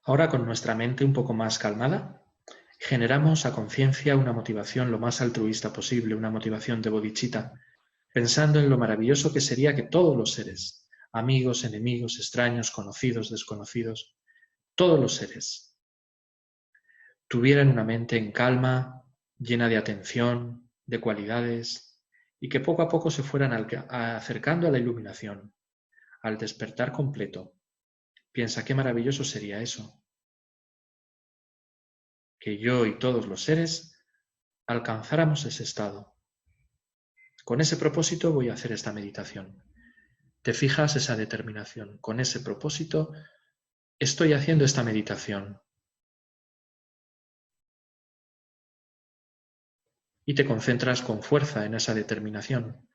Ahora, con nuestra mente un poco más calmada, generamos a conciencia una motivación lo más altruista posible, una motivación de bodhicitta, pensando en lo maravilloso que sería que todos los seres, amigos, enemigos, extraños, conocidos, desconocidos, todos los seres, tuvieran una mente en calma, llena de atención, de cualidades, y que poco a poco se fueran acercando a la iluminación, al despertar completo. Piensa qué maravilloso sería eso, que yo y todos los seres alcanzáramos ese estado. Con ese propósito voy a hacer esta meditación. Te fijas esa determinación. Con ese propósito estoy haciendo esta meditación. Y te concentras con fuerza en esa determinación.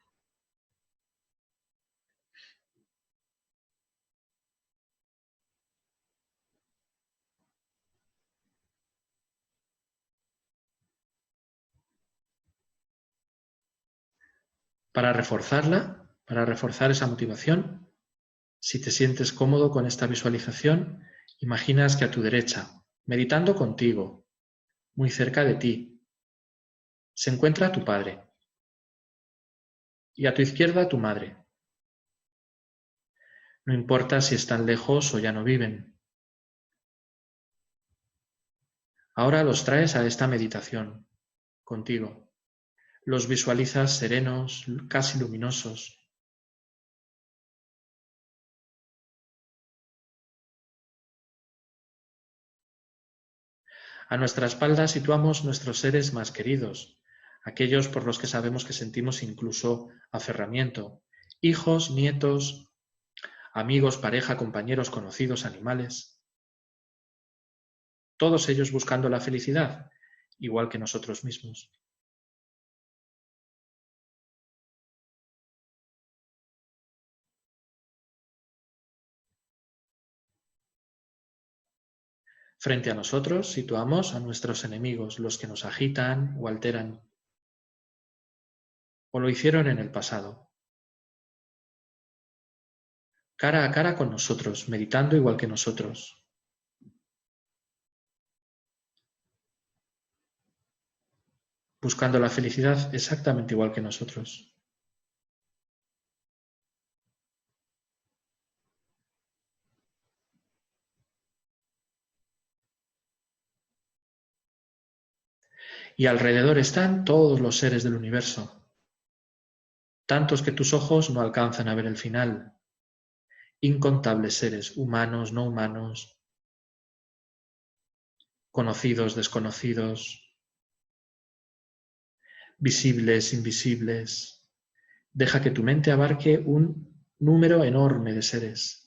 Para reforzarla, para reforzar esa motivación, si te sientes cómodo con esta visualización, imaginas que a tu derecha, meditando contigo, muy cerca de ti, se encuentra tu padre y a tu izquierda tu madre. No importa si están lejos o ya no viven. Ahora los traes a esta meditación contigo. Los visualizas serenos, casi luminosos. A nuestra espalda situamos nuestros seres más queridos, aquellos por los que sabemos que sentimos incluso aferramiento, hijos, nietos, amigos, pareja, compañeros, conocidos, animales. Todos ellos buscando la felicidad, igual que nosotros mismos. Frente a nosotros situamos a nuestros enemigos, los que nos agitan o alteran, o lo hicieron en el pasado. Cara a cara con nosotros, meditando igual que nosotros. Buscando la felicidad exactamente igual que nosotros. Y alrededor están todos los seres del universo, tantos que tus ojos no alcanzan a ver el final, incontables seres, humanos, no humanos, conocidos, desconocidos, visibles, invisibles. Deja que tu mente abarque un número enorme de seres.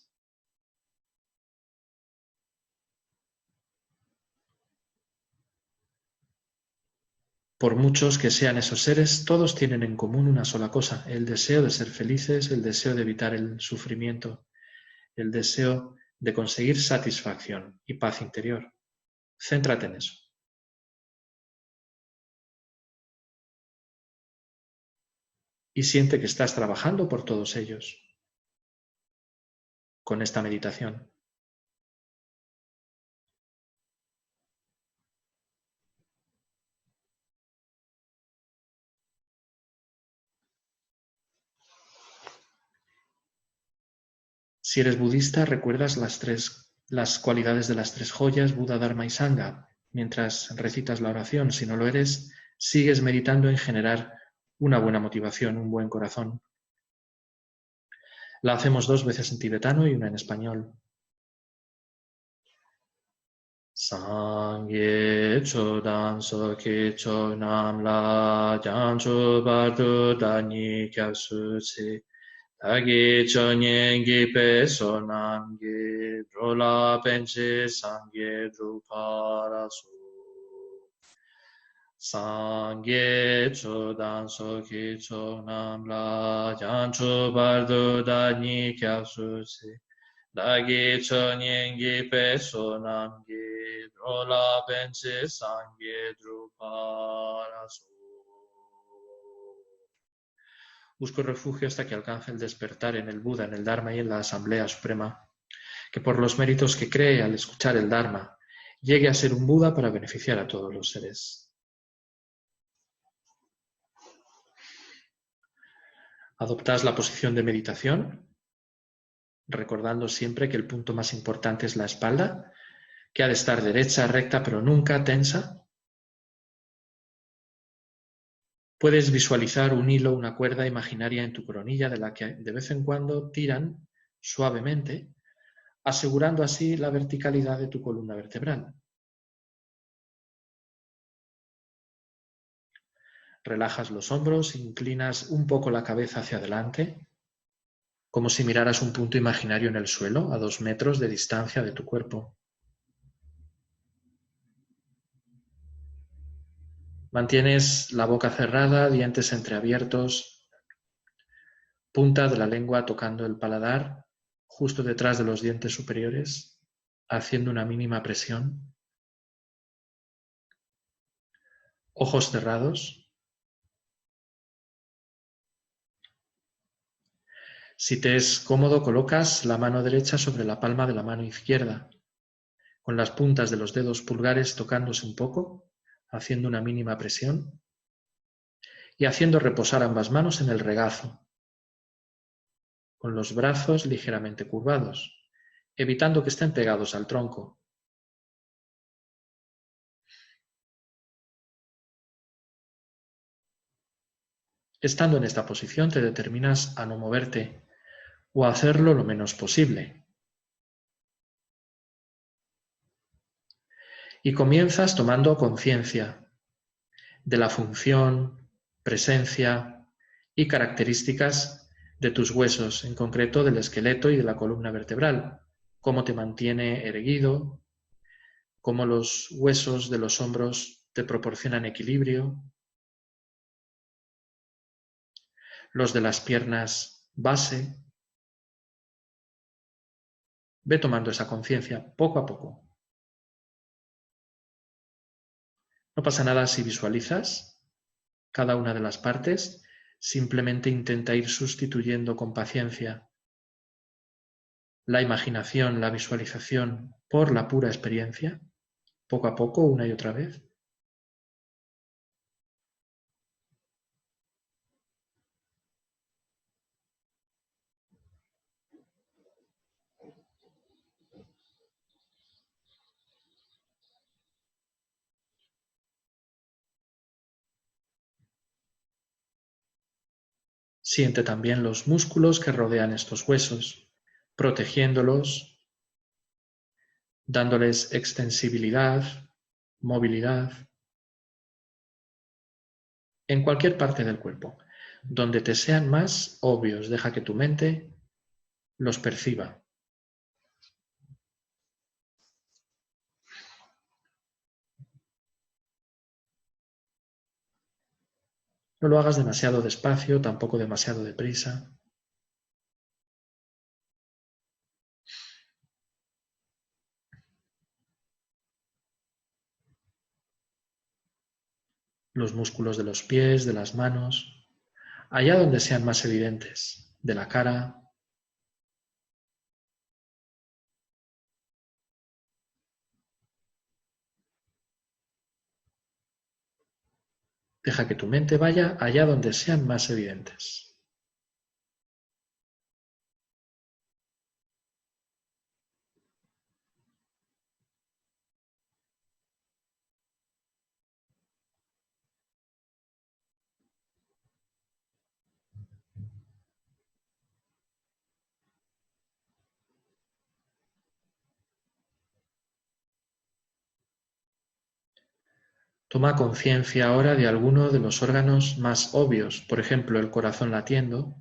Por muchos que sean esos seres, todos tienen en común una sola cosa, el deseo de ser felices, el deseo de evitar el sufrimiento, el deseo de conseguir satisfacción y paz interior. Céntrate en eso. Y siente que estás trabajando por todos ellos con esta meditación. Si eres budista, recuerdas las cualidades de las tres joyas, Buda, Dharma y Sangha, mientras recitas la oración. Si no lo eres, sigues meditando en generar una buena motivación, un buen corazón. La hacemos 2 veces en tibetano y una en español. Sangye chodan soke chonam la jancho bardo dani kyabsu tse Dagi chonyen gi pe sonam gi drola penche sangye drupara su Sangye chodan soke chonam la jancho bardo dani kyabsu tse Dagi chonyen gi pe sonam gi drola penche sangye drupara su Busco refugio hasta que alcance el despertar en el Buda, en el Dharma y en la Asamblea Suprema, que por los méritos que cree al escuchar el Dharma, llegue a ser un Buda para beneficiar a todos los seres. Adoptás la posición de meditación, recordando siempre que el punto más importante es la espalda, que ha de estar derecha, recta, pero nunca tensa. Puedes visualizar un hilo, una cuerda imaginaria en tu coronilla de la que de vez en cuando tiran suavemente, asegurando así la verticalidad de tu columna vertebral. Relajas los hombros, inclinas un poco la cabeza hacia adelante, como si miraras un punto imaginario en el suelo a 2 metros de distancia de tu cuerpo. Mantienes la boca cerrada, dientes entreabiertos, punta de la lengua tocando el paladar, justo detrás de los dientes superiores, haciendo una mínima presión. Ojos cerrados. Si te es cómodo, colocas la mano derecha sobre la palma de la mano izquierda, con las puntas de los dedos pulgares tocándose un poco, haciendo una mínima presión y haciendo reposar ambas manos en el regazo, con los brazos ligeramente curvados, evitando que estén pegados al tronco. Estando en esta posición te determinas a no moverte o a hacerlo lo menos posible. Y comienzas tomando conciencia de la función, presencia y características de tus huesos, en concreto del esqueleto y de la columna vertebral, cómo te mantiene erguido, cómo los huesos de los hombros te proporcionan equilibrio, los de las piernas base. Ve tomando esa conciencia poco a poco. No pasa nada si visualizas cada una de las partes, simplemente intenta ir sustituyendo con paciencia la imaginación, la visualización por la pura experiencia, poco a poco, una y otra vez. Siente también los músculos que rodean estos huesos, protegiéndolos, dándoles extensibilidad, movilidad, en cualquier parte del cuerpo. Donde te sean más obvios, deja que tu mente los perciba. No lo hagas demasiado despacio, tampoco demasiado deprisa. Los músculos de los pies, de las manos, allá donde sean más evidentes, de la cara. Deja que tu mente vaya allá donde sean más evidentes. Toma conciencia ahora de alguno de los órganos más obvios, por ejemplo, el corazón latiendo,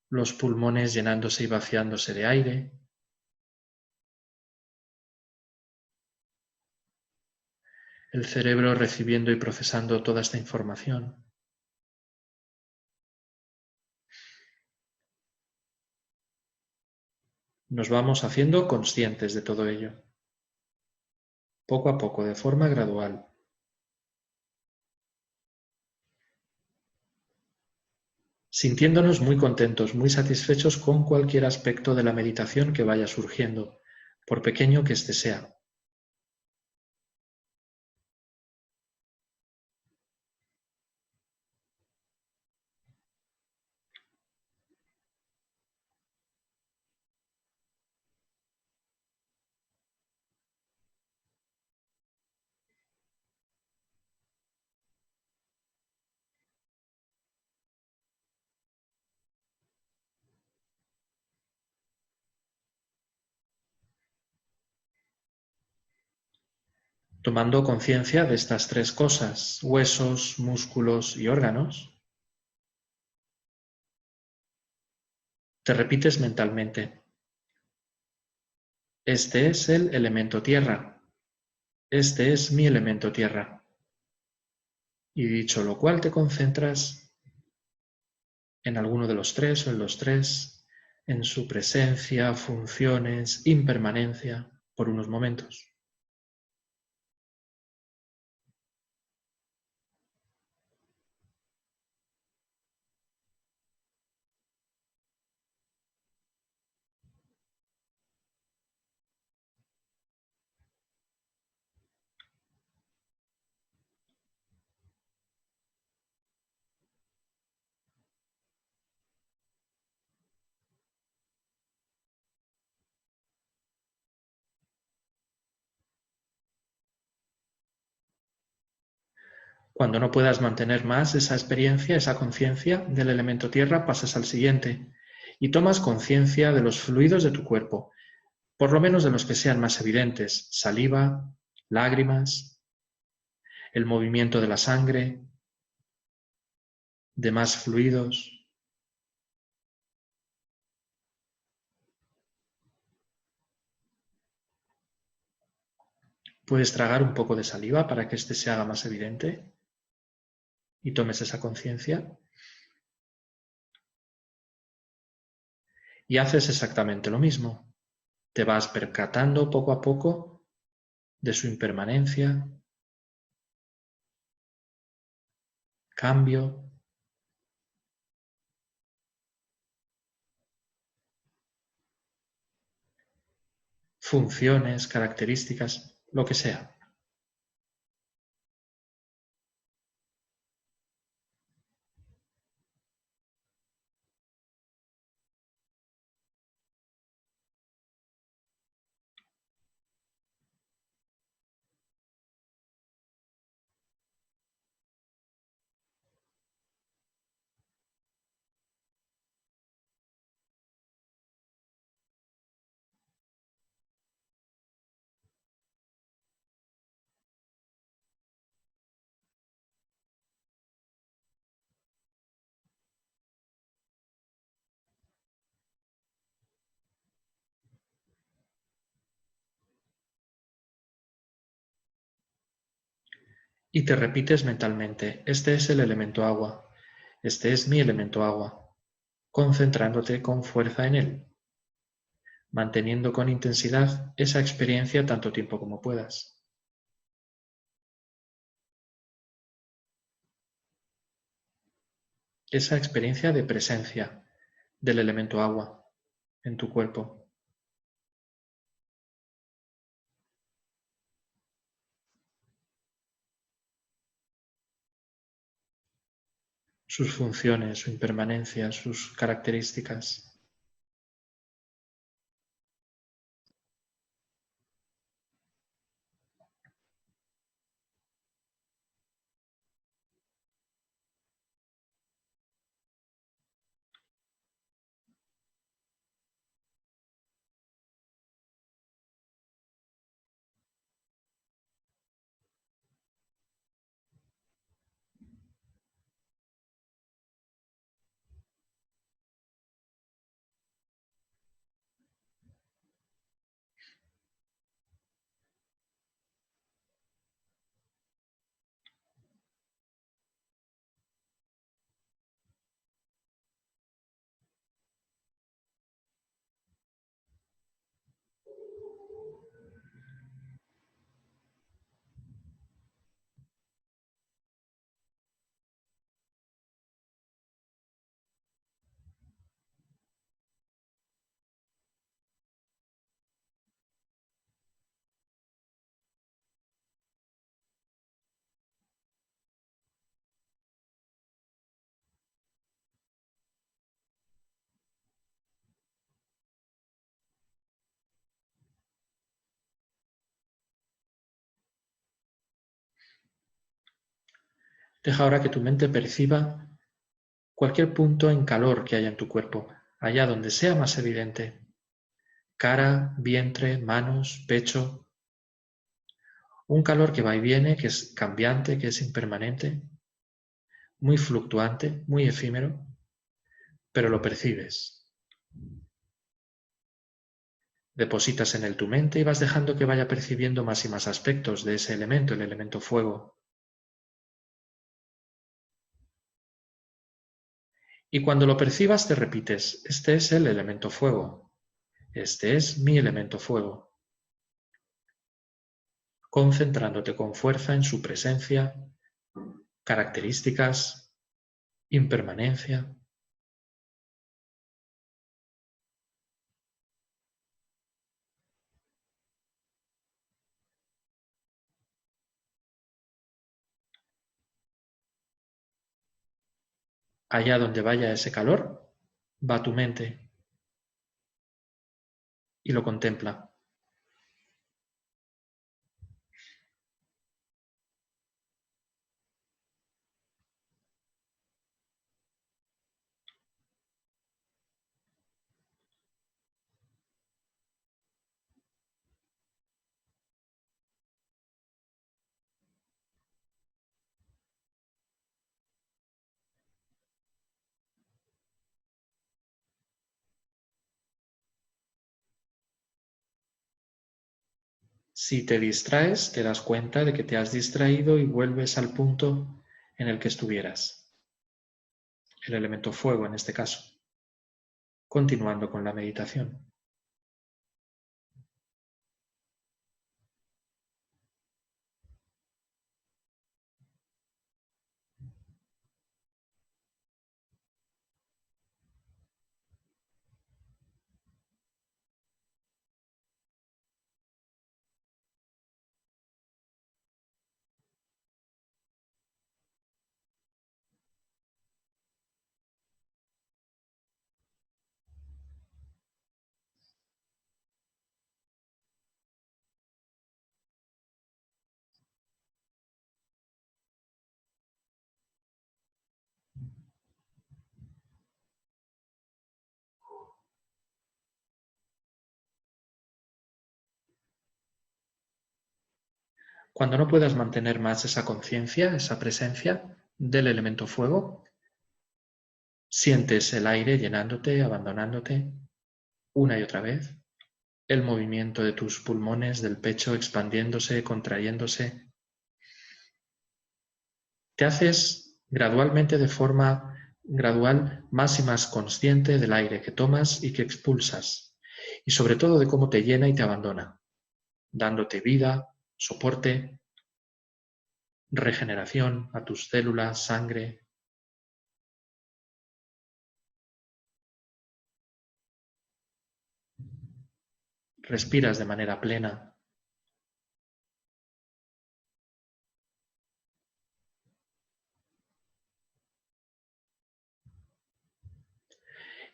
los pulmones llenándose y vaciándose de aire, el cerebro recibiendo y procesando toda esta información. Nos vamos haciendo conscientes de todo ello, poco a poco, de forma gradual. Sintiéndonos muy contentos, muy satisfechos con cualquier aspecto de la meditación que vaya surgiendo, por pequeño que éste sea. Tomando conciencia de estas tres cosas, huesos, músculos y órganos, te repites mentalmente: este es el elemento tierra, este es mi elemento tierra. Y dicho lo cual, te concentras en alguno de los tres o en los tres, en su presencia, funciones, impermanencia, por unos momentos. Cuando no puedas mantener más esa experiencia, esa conciencia del elemento tierra, pasas al siguiente y tomas conciencia de los fluidos de tu cuerpo, por lo menos de los que sean más evidentes: saliva, lágrimas, el movimiento de la sangre, demás fluidos. Puedes tragar un poco de saliva para que este se haga más evidente y tomes esa conciencia. Y haces exactamente lo mismo. Te vas percatando poco a poco de su impermanencia, cambio, funciones, características, lo que sea. Y te repites mentalmente, este es el elemento agua, este es mi elemento agua, concentrándote con fuerza en él, manteniendo con intensidad esa experiencia tanto tiempo como puedas. Esa experiencia de presencia del elemento agua en tu cuerpo. Sus funciones, su impermanencia, sus características. Deja ahora que tu mente perciba cualquier punto en calor que haya en tu cuerpo, allá donde sea más evidente. Cara, vientre, manos, pecho. Un calor que va y viene, que es cambiante, que es impermanente, muy fluctuante, muy efímero, pero lo percibes. Depositas en él tu mente y vas dejando que vaya percibiendo más y más aspectos de ese elemento, el elemento fuego. Y cuando lo percibas te repites, este es el elemento fuego, este es mi elemento fuego, concentrándote con fuerza en su presencia, características, impermanencia. Allá donde vaya ese calor, va tu mente y lo contempla. Si te distraes, te das cuenta de que te has distraído y vuelves al punto en el que estuvieras. El elemento fuego en este caso. Continuando con la meditación. Cuando no puedas mantener más esa conciencia, esa presencia del elemento fuego, sientes el aire llenándote, abandonándote, una y otra vez, el movimiento de tus pulmones, del pecho expandiéndose, contrayéndose. Te haces gradualmente, de forma gradual, más y más consciente del aire que tomas y que expulsas, y sobre todo de cómo te llena y te abandona, dándote vida, soporte, regeneración a tus células, sangre. Respiras de manera plena.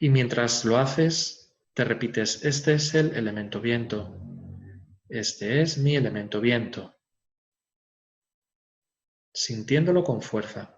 Y mientras lo haces, te repites, este es el elemento viento. Este es mi elemento viento. Sintiéndolo con fuerza.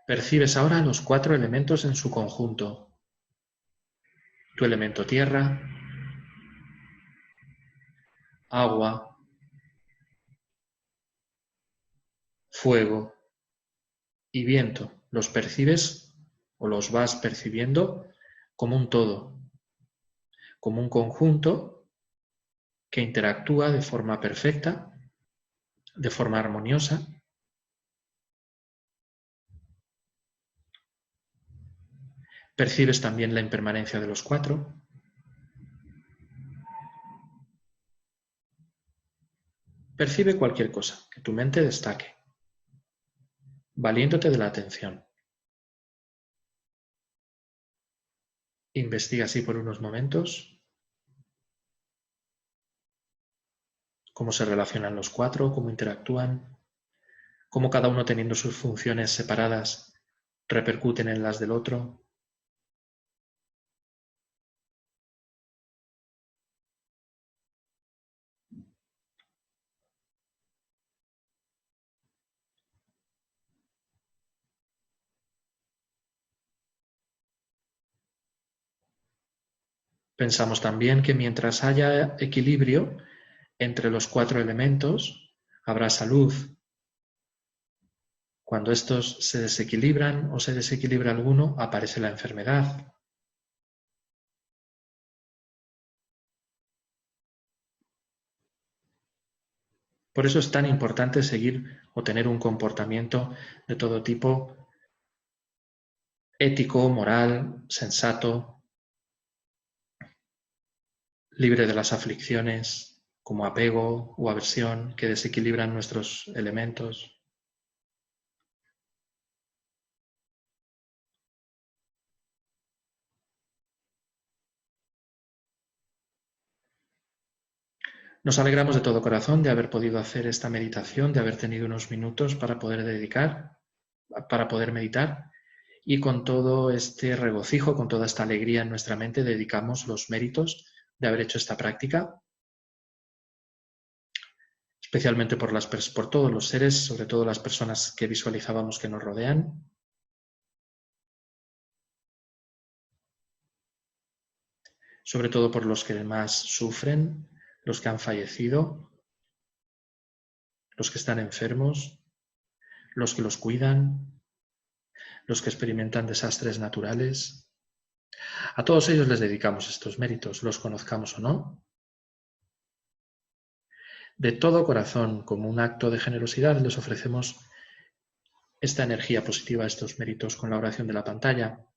Percibes ahora los 4 elementos en su conjunto. Tu elemento tierra, agua, fuego y viento. Los percibes o los vas percibiendo como un todo, como un conjunto que interactúa de forma perfecta, de forma armoniosa. Percibes también la impermanencia de los 4. Percibe cualquier cosa que tu mente destaque, valiéndote de la atención. Investiga así por unos momentos cómo se relacionan los 4, cómo interactúan, cómo cada uno teniendo sus funciones separadas repercuten en las del otro. Pensamos también que mientras haya equilibrio entre los 4 elementos, habrá salud. Cuando estos se desequilibran o se desequilibra alguno, aparece la enfermedad. Por eso es tan importante seguir o tener un comportamiento de todo tipo, ético, moral, sensato, libre de las aflicciones como apego o aversión que desequilibran nuestros elementos. Nos alegramos de todo corazón de haber podido hacer esta meditación, de haber tenido unos minutos para poder meditar, y con todo este regocijo, con toda esta alegría en nuestra mente, dedicamos los méritos de haber hecho esta práctica, especialmente por todos los seres, sobre todo las personas que visualizábamos que nos rodean. Sobre todo por los que más sufren, los que han fallecido, los que están enfermos, los que los cuidan, los que experimentan desastres naturales. A todos ellos les dedicamos estos méritos, los conozcamos o no. De todo corazón, como un acto de generosidad, les ofrecemos esta energía positiva, estos méritos, con la oración de la pantalla.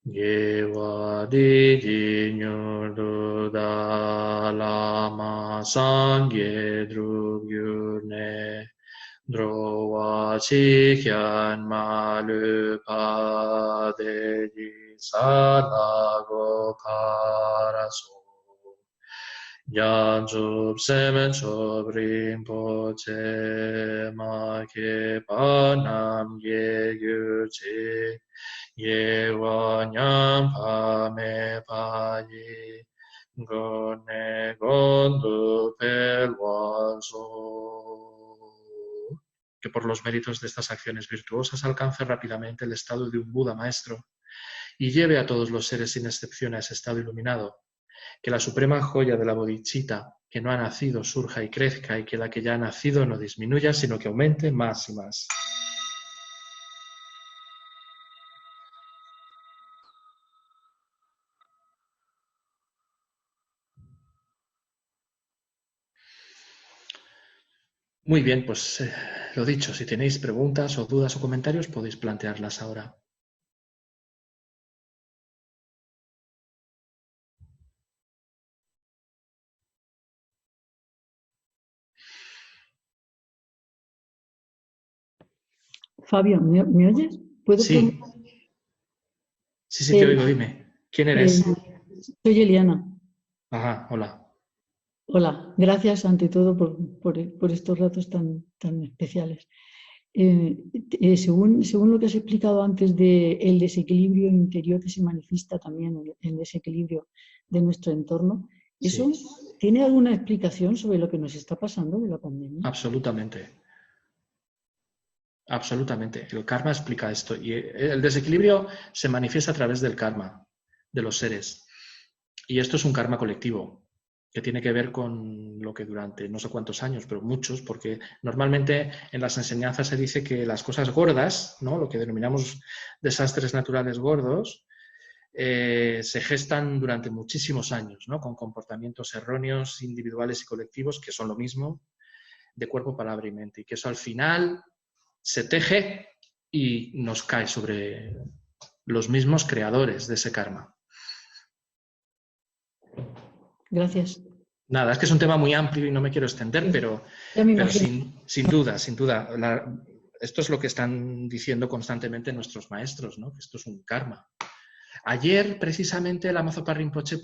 Yewa di ji nyurdu da lama sangye drugyurne drowa chi kyan ma lu pa de ji salago karaso Yanjub semen chob rinpoche ma ke panam ye gyurche ye wanyam pa me pa ye gone gondu pelwazo. Que por los méritos de estas acciones virtuosas alcance rápidamente el estado de un Buda maestro y lleve a todos los seres sin excepción a ese estado iluminado. Que la suprema joya de la bodhicitta que no ha nacido surja y crezca y que la que ya ha nacido no disminuya, sino que aumente más y más. Muy bien, pues lo dicho, si tenéis preguntas o dudas o comentarios podéis plantearlas ahora. Fabio, ¿me oyes? ¿Puedo Sí. preguntar? Sí, te oigo, dime. ¿Quién eres? Soy Eliana. Ajá, hola. Hola, gracias ante todo por estos ratos tan especiales. Según lo que has explicado antes del desequilibrio interior que se manifiesta también, el desequilibrio de nuestro entorno, ¿eso tiene alguna explicación sobre lo que nos está pasando de la pandemia? Absolutamente. Absolutamente. El karma explica esto. Y el desequilibrio se manifiesta a través del karma, de los seres. Y esto es un karma colectivo, que tiene que ver con lo que durante no sé cuántos años, pero muchos, porque normalmente en las enseñanzas se dice que las cosas gordas, ¿no? Lo que denominamos desastres naturales gordos, se gestan durante muchísimos años, ¿no? Con comportamientos erróneos, individuales y colectivos, que son lo mismo, de cuerpo, palabra y mente. Y que eso al final se teje y nos cae sobre los mismos creadores de ese karma. Gracias. Nada, es que es un tema muy amplio y no me quiero extender, pero sin duda, esto es lo que están diciendo constantemente nuestros maestros, ¿no? Que esto es un karma. Ayer, precisamente, la Mazopa Rinpoche se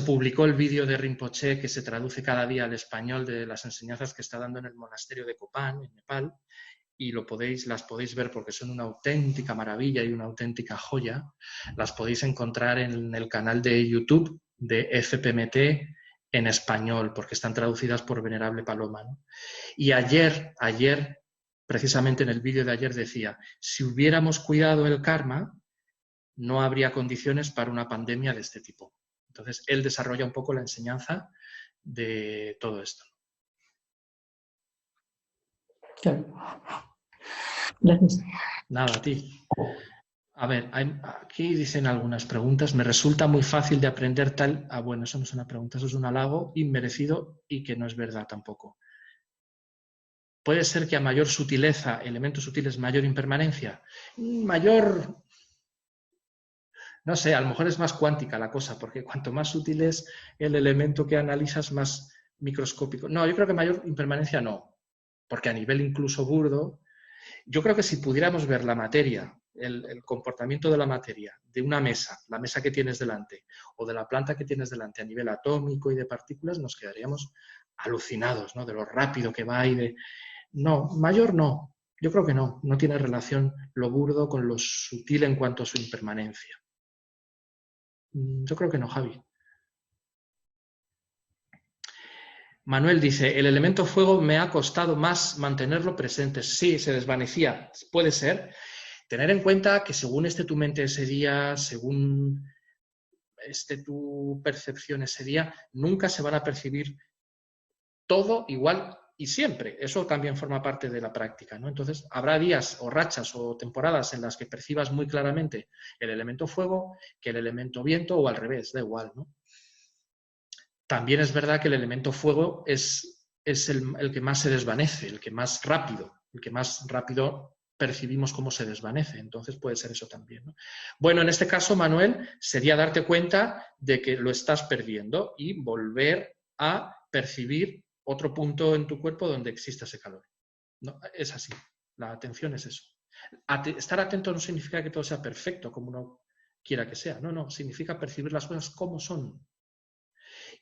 publicó el vídeo de Rinpoche que se traduce cada día al español de las enseñanzas que está dando en el monasterio de Kopan, en Nepal, y las podéis ver porque son una auténtica maravilla y una auténtica joya. Las podéis encontrar en el canal de YouTube de FPMT en español, porque están traducidas por Venerable Paloma, ¿no? Y ayer, precisamente en el vídeo de ayer decía, si hubiéramos cuidado el karma, no habría condiciones para una pandemia de este tipo. Entonces, él desarrolla un poco la enseñanza de todo esto. Claro. Gracias. Nada, a ti. A ver, aquí dicen algunas preguntas. Me resulta muy fácil de aprender tal... bueno, eso no es una pregunta, eso es un halago inmerecido y que no es verdad tampoco. ¿Puede ser que a mayor sutileza, elementos sutiles, mayor impermanencia? Mayor... No sé, a lo mejor es más cuántica la cosa, porque cuanto más sutil es el elemento que analizas, más microscópico. No, yo creo que mayor impermanencia no, porque a nivel incluso burdo, yo creo que si pudiéramos ver la materia, el comportamiento de la materia, de una mesa, la mesa que tienes delante, o de la planta que tienes delante a nivel atómico y de partículas, nos quedaríamos alucinados, ¿no? De lo rápido que va y de... No, mayor no, yo creo que no tiene relación lo burdo con lo sutil en cuanto a su impermanencia. Yo creo que no, Javi. Manuel dice, el elemento fuego me ha costado más mantenerlo presente. Sí, se desvanecía. Puede ser. Tener en cuenta que según esté tu mente ese día, según esté tu percepción ese día, nunca se van a percibir todo igual y siempre. Eso también forma parte de la práctica, ¿no? Entonces, habrá días o rachas o temporadas en las que percibas muy claramente el elemento fuego que el elemento viento o al revés, da igual, ¿no? También es verdad que el elemento fuego es el que más se desvanece, el que más rápido percibimos cómo se desvanece. Entonces puede ser eso también, ¿no? Bueno, en este caso, Manuel, sería darte cuenta de que lo estás perdiendo y volver a percibir otro punto en tu cuerpo donde existe ese calor. No, es así. La atención es eso. Estar atento no significa que todo sea perfecto, como uno quiera que sea. No, no. Significa percibir las cosas como son.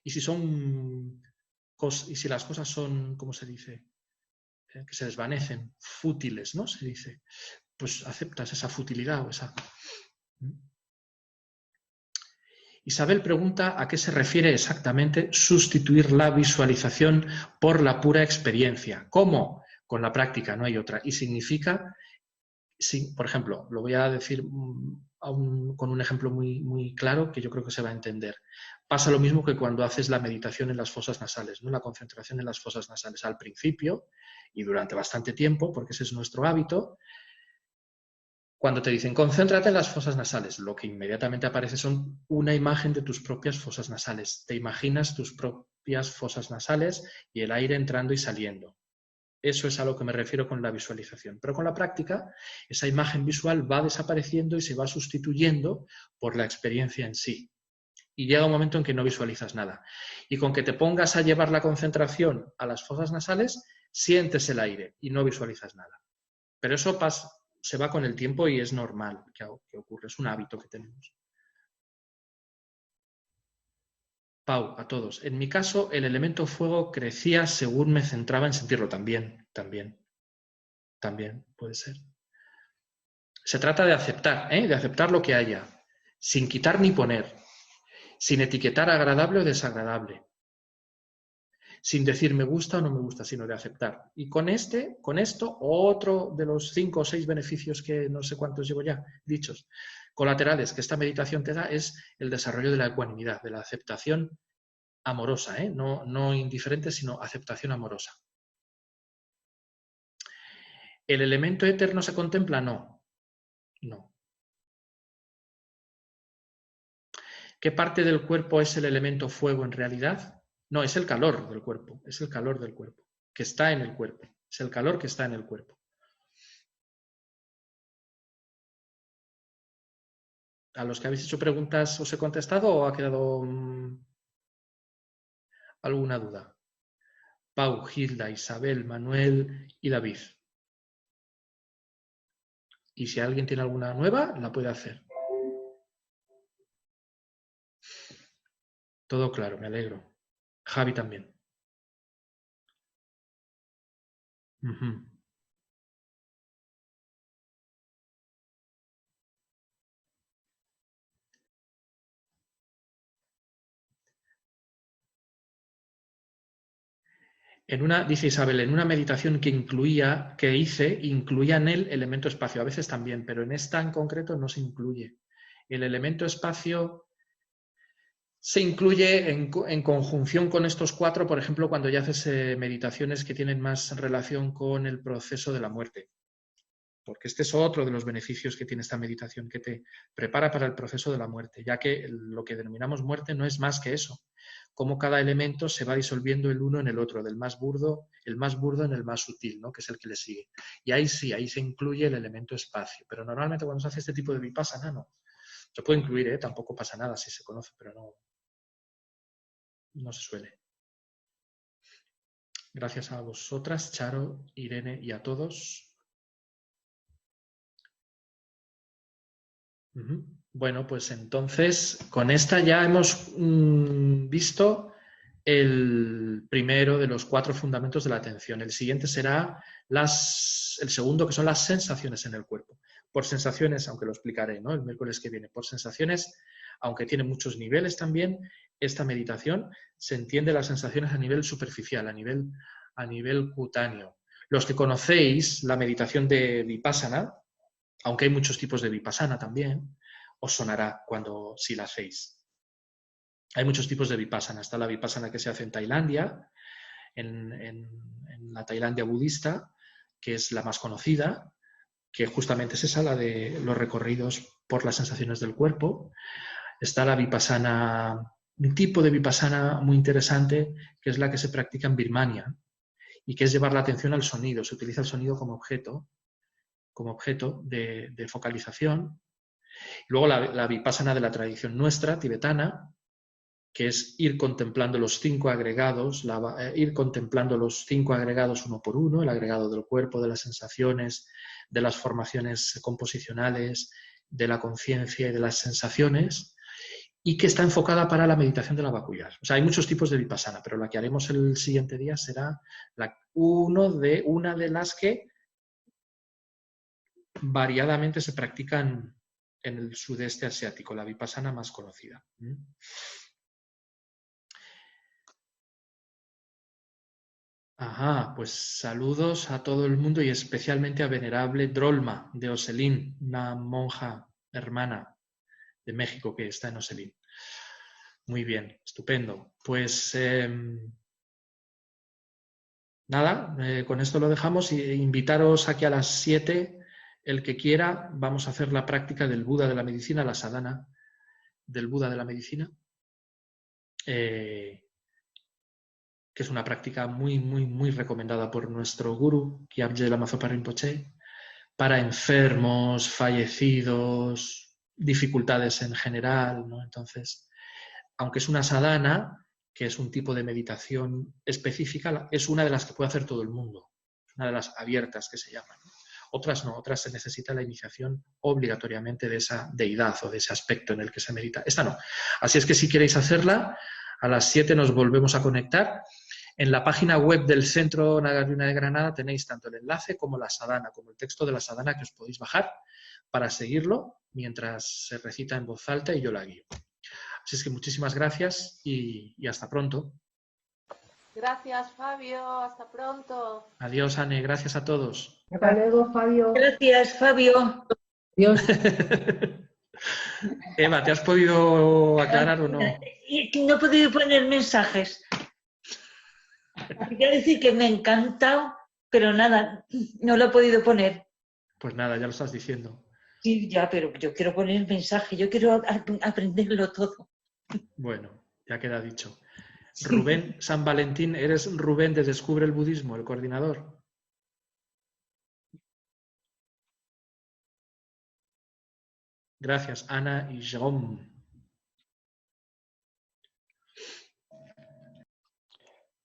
Y si las cosas son, ¿cómo se dice? Que se desvanecen, fútiles, ¿no? Se dice. Pues aceptas esa futilidad o esa... Isabel pregunta a qué se refiere exactamente sustituir la visualización por la pura experiencia. ¿Cómo? Con la práctica, no hay otra. Y significa, sí, por ejemplo, lo voy a decir con un ejemplo muy claro que yo creo que se va a entender. Pasa lo mismo que cuando haces la meditación en las fosas nasales, ¿no? La concentración en las fosas nasales. Al principio y durante bastante tiempo, porque ese es nuestro hábito, cuando te dicen concéntrate en las fosas nasales, lo que inmediatamente aparece son una imagen de tus propias fosas nasales. Te imaginas tus propias fosas nasales y el aire entrando y saliendo. Eso es a lo que me refiero con la visualización. Pero con la práctica, esa imagen visual va desapareciendo y se va sustituyendo por la experiencia en sí. Y llega un momento en que no visualizas nada. Y con que te pongas a llevar la concentración a las fosas nasales, sientes el aire y no visualizas nada. Pero eso se va con el tiempo y es normal que ocurra. Es un hábito que tenemos. Pau, a todos. En mi caso, el elemento fuego crecía según me centraba en sentirlo. También puede ser. Se trata de aceptar lo que haya, sin quitar ni poner, sin etiquetar agradable o desagradable, sin decir me gusta o no me gusta, sino de aceptar. Y con esto, otro de los 5 o 6 beneficios que no sé cuántos llevo ya dichos, colaterales que esta meditación te da, es el desarrollo de la ecuanimidad, de la aceptación amorosa, no indiferente, sino aceptación amorosa. ¿El elemento éter no se contempla? No. ¿Qué parte del cuerpo es el elemento fuego en realidad? No, es el calor del cuerpo, que está en el cuerpo, es el calor que está en el cuerpo. ¿A los que habéis hecho preguntas os he contestado o ha quedado alguna duda? Pau, Hilda, Isabel, Manuel y David. Y si alguien tiene alguna nueva, la puede hacer. Todo claro, me alegro. Javi también. Dice Isabel, en una meditación que incluía en el elemento espacio. A veces también, pero en esta en concreto no se incluye. El elemento espacio se incluye en conjunción con estos 4, por ejemplo, cuando ya haces meditaciones que tienen más relación con el proceso de la muerte. Porque este es otro de los beneficios que tiene esta meditación, que te prepara para el proceso de la muerte, ya que lo que denominamos muerte no es más que eso. Cómo cada elemento se va disolviendo el uno en el otro, el más burdo en el más sutil, ¿no? Que es el que le sigue. Y ahí sí, ahí se incluye el elemento espacio. Pero normalmente cuando se hace este tipo de vipassana, no. Se puede incluir, tampoco pasa nada si se conoce, pero no se suele. Gracias a vosotras, Charo, Irene y a todos. Bueno, pues entonces con esta ya hemos visto el primero de los 4 fundamentos de la atención. El siguiente será el segundo, que son las sensaciones en el cuerpo. Por sensaciones, aunque lo explicaré, ¿no? El miércoles que viene, por sensaciones, aunque tiene muchos niveles también, esta meditación se entiende las sensaciones a nivel superficial, a nivel cutáneo. Los que conocéis la meditación de Vipassana, aunque hay muchos tipos de Vipassana también, os sonará si la hacéis. Hay muchos tipos de Vipassana. Está la Vipassana que se hace en Tailandia, en la Tailandia budista, que es la más conocida, que justamente es esa, la de los recorridos por las sensaciones del cuerpo. Está la Vipassana, un tipo de Vipassana muy interesante, que es la que se practica en Birmania, y que es llevar la atención al sonido. Se utiliza el sonido como objeto como objeto de focalización. Luego la vipassana de la tradición nuestra, tibetana, que es ir contemplando los 5 agregados, ir contemplando los 5 agregados uno por uno, el agregado del cuerpo, de las sensaciones, de las formaciones composicionales, de la conciencia y de las sensaciones, y que está enfocada para la meditación de la Bakuyar. O sea, hay muchos tipos de vipassana, pero la que haremos el siguiente día será una de las que variadamente se practican en el sudeste asiático, la vipassana más conocida. Ajá, pues saludos a todo el mundo y especialmente a Venerable Drolma de Oselín, una monja hermana de México que está en Oselín. Muy bien, estupendo. Pues nada, con esto lo dejamos y invitaros aquí a las 7, el que quiera, vamos a hacer la práctica del Buda de la medicina, la sadhana del Buda de la medicina, que es una práctica muy recomendada por nuestro gurú, Kyabje Lama Zopa Rinpoche, para enfermos, fallecidos, dificultades en general, ¿no? Entonces, aunque es una sadhana, que es un tipo de meditación específica, es una de las que puede hacer todo el mundo, una de las abiertas que se llaman, ¿no? Otras no, otras se necesita la iniciación obligatoriamente de esa deidad o de ese aspecto en el que se medita. Esta no. Así es que si queréis hacerla, a las 7 nos volvemos a conectar. En la página web del Centro Nagarjuna de Granada tenéis tanto el enlace como la sadhana, como el texto de la sadhana que os podéis bajar para seguirlo mientras se recita en voz alta y yo la guío. Así es que muchísimas gracias y hasta pronto. Gracias, Fabio. Hasta pronto. Adiós, Anne. Gracias a todos. Hasta luego, Fabio. Gracias, Fabio. Adiós. Eva, ¿te has podido aclarar o no? No he podido poner mensajes. Quiero decir que me ha encantado, pero nada, no lo he podido poner. Pues nada, ya lo estás diciendo. Sí, ya, pero yo quiero poner el mensaje, yo quiero aprenderlo todo. Bueno, ya queda dicho. Rubén San Valentín, ¿eres Rubén de Descubre el Budismo, el coordinador? Gracias, Ana y Jérôme.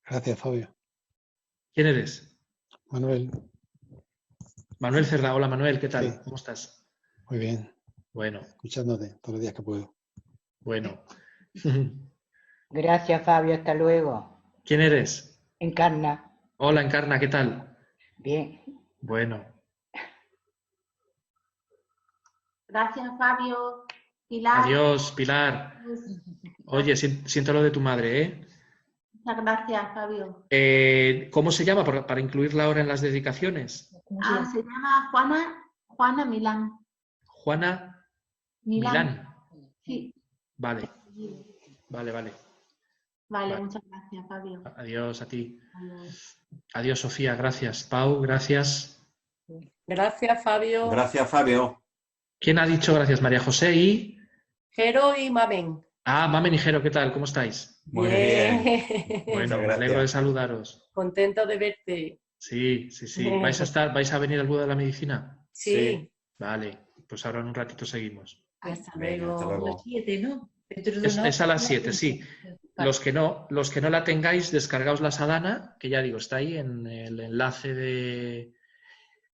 Gracias, Fabio. ¿Quién eres? Manuel. Manuel Cerda. Hola, Manuel, ¿qué tal? Sí. ¿Cómo estás? Muy bien. Bueno, Escuchándote todos los días que puedo. bueno. Gracias, Fabio. Hasta luego. ¿Quién eres? Encarna. Hola, Encarna, ¿qué tal? Bien. Bueno. Gracias, Fabio. Pilar. Adiós, Pilar. Oye, siento lo de tu madre, ¿eh? Muchas gracias, Fabio. ¿Cómo se llama para incluirla ahora en las dedicaciones? Se llama Juana Milán. Juana Milán. Sí. Vale. Vale. Vale, muchas gracias, Fabio. Adiós a ti. Adiós. Adiós, Sofía. Gracias. Pau, gracias. Gracias, Fabio. Gracias, Fabio. ¿Quién ha dicho gracias? María José y... Jero y Mamen. Ah, Mamen y Jero, ¿qué tal? ¿Cómo estáis? Muy bien. Bueno, me alegro de saludaros. Contento de verte. Sí. ¿Vais a venir al Buda de la Medicina? Sí. Vale, pues ahora en un ratito seguimos. Hasta Venga, hasta luego. luego. 7, ¿no? Dentro de Es a las 7, sí. Los que no la tengáis, descargaos la sadhana, que ya digo, está ahí en el enlace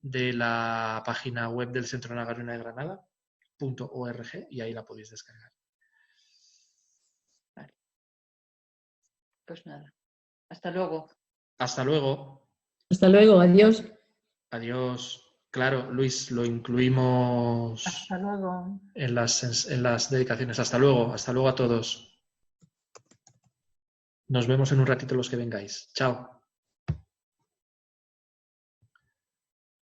de la página web del Centro Nagarjuna de Granada, .org, y ahí la podéis descargar. Vale. Pues nada. Hasta luego. Hasta luego. Hasta luego, adiós. Adiós. Claro, Luis, lo incluimos Hasta luego. en las dedicaciones. Hasta luego a todos. Nos vemos en un ratito los que vengáis. Chao.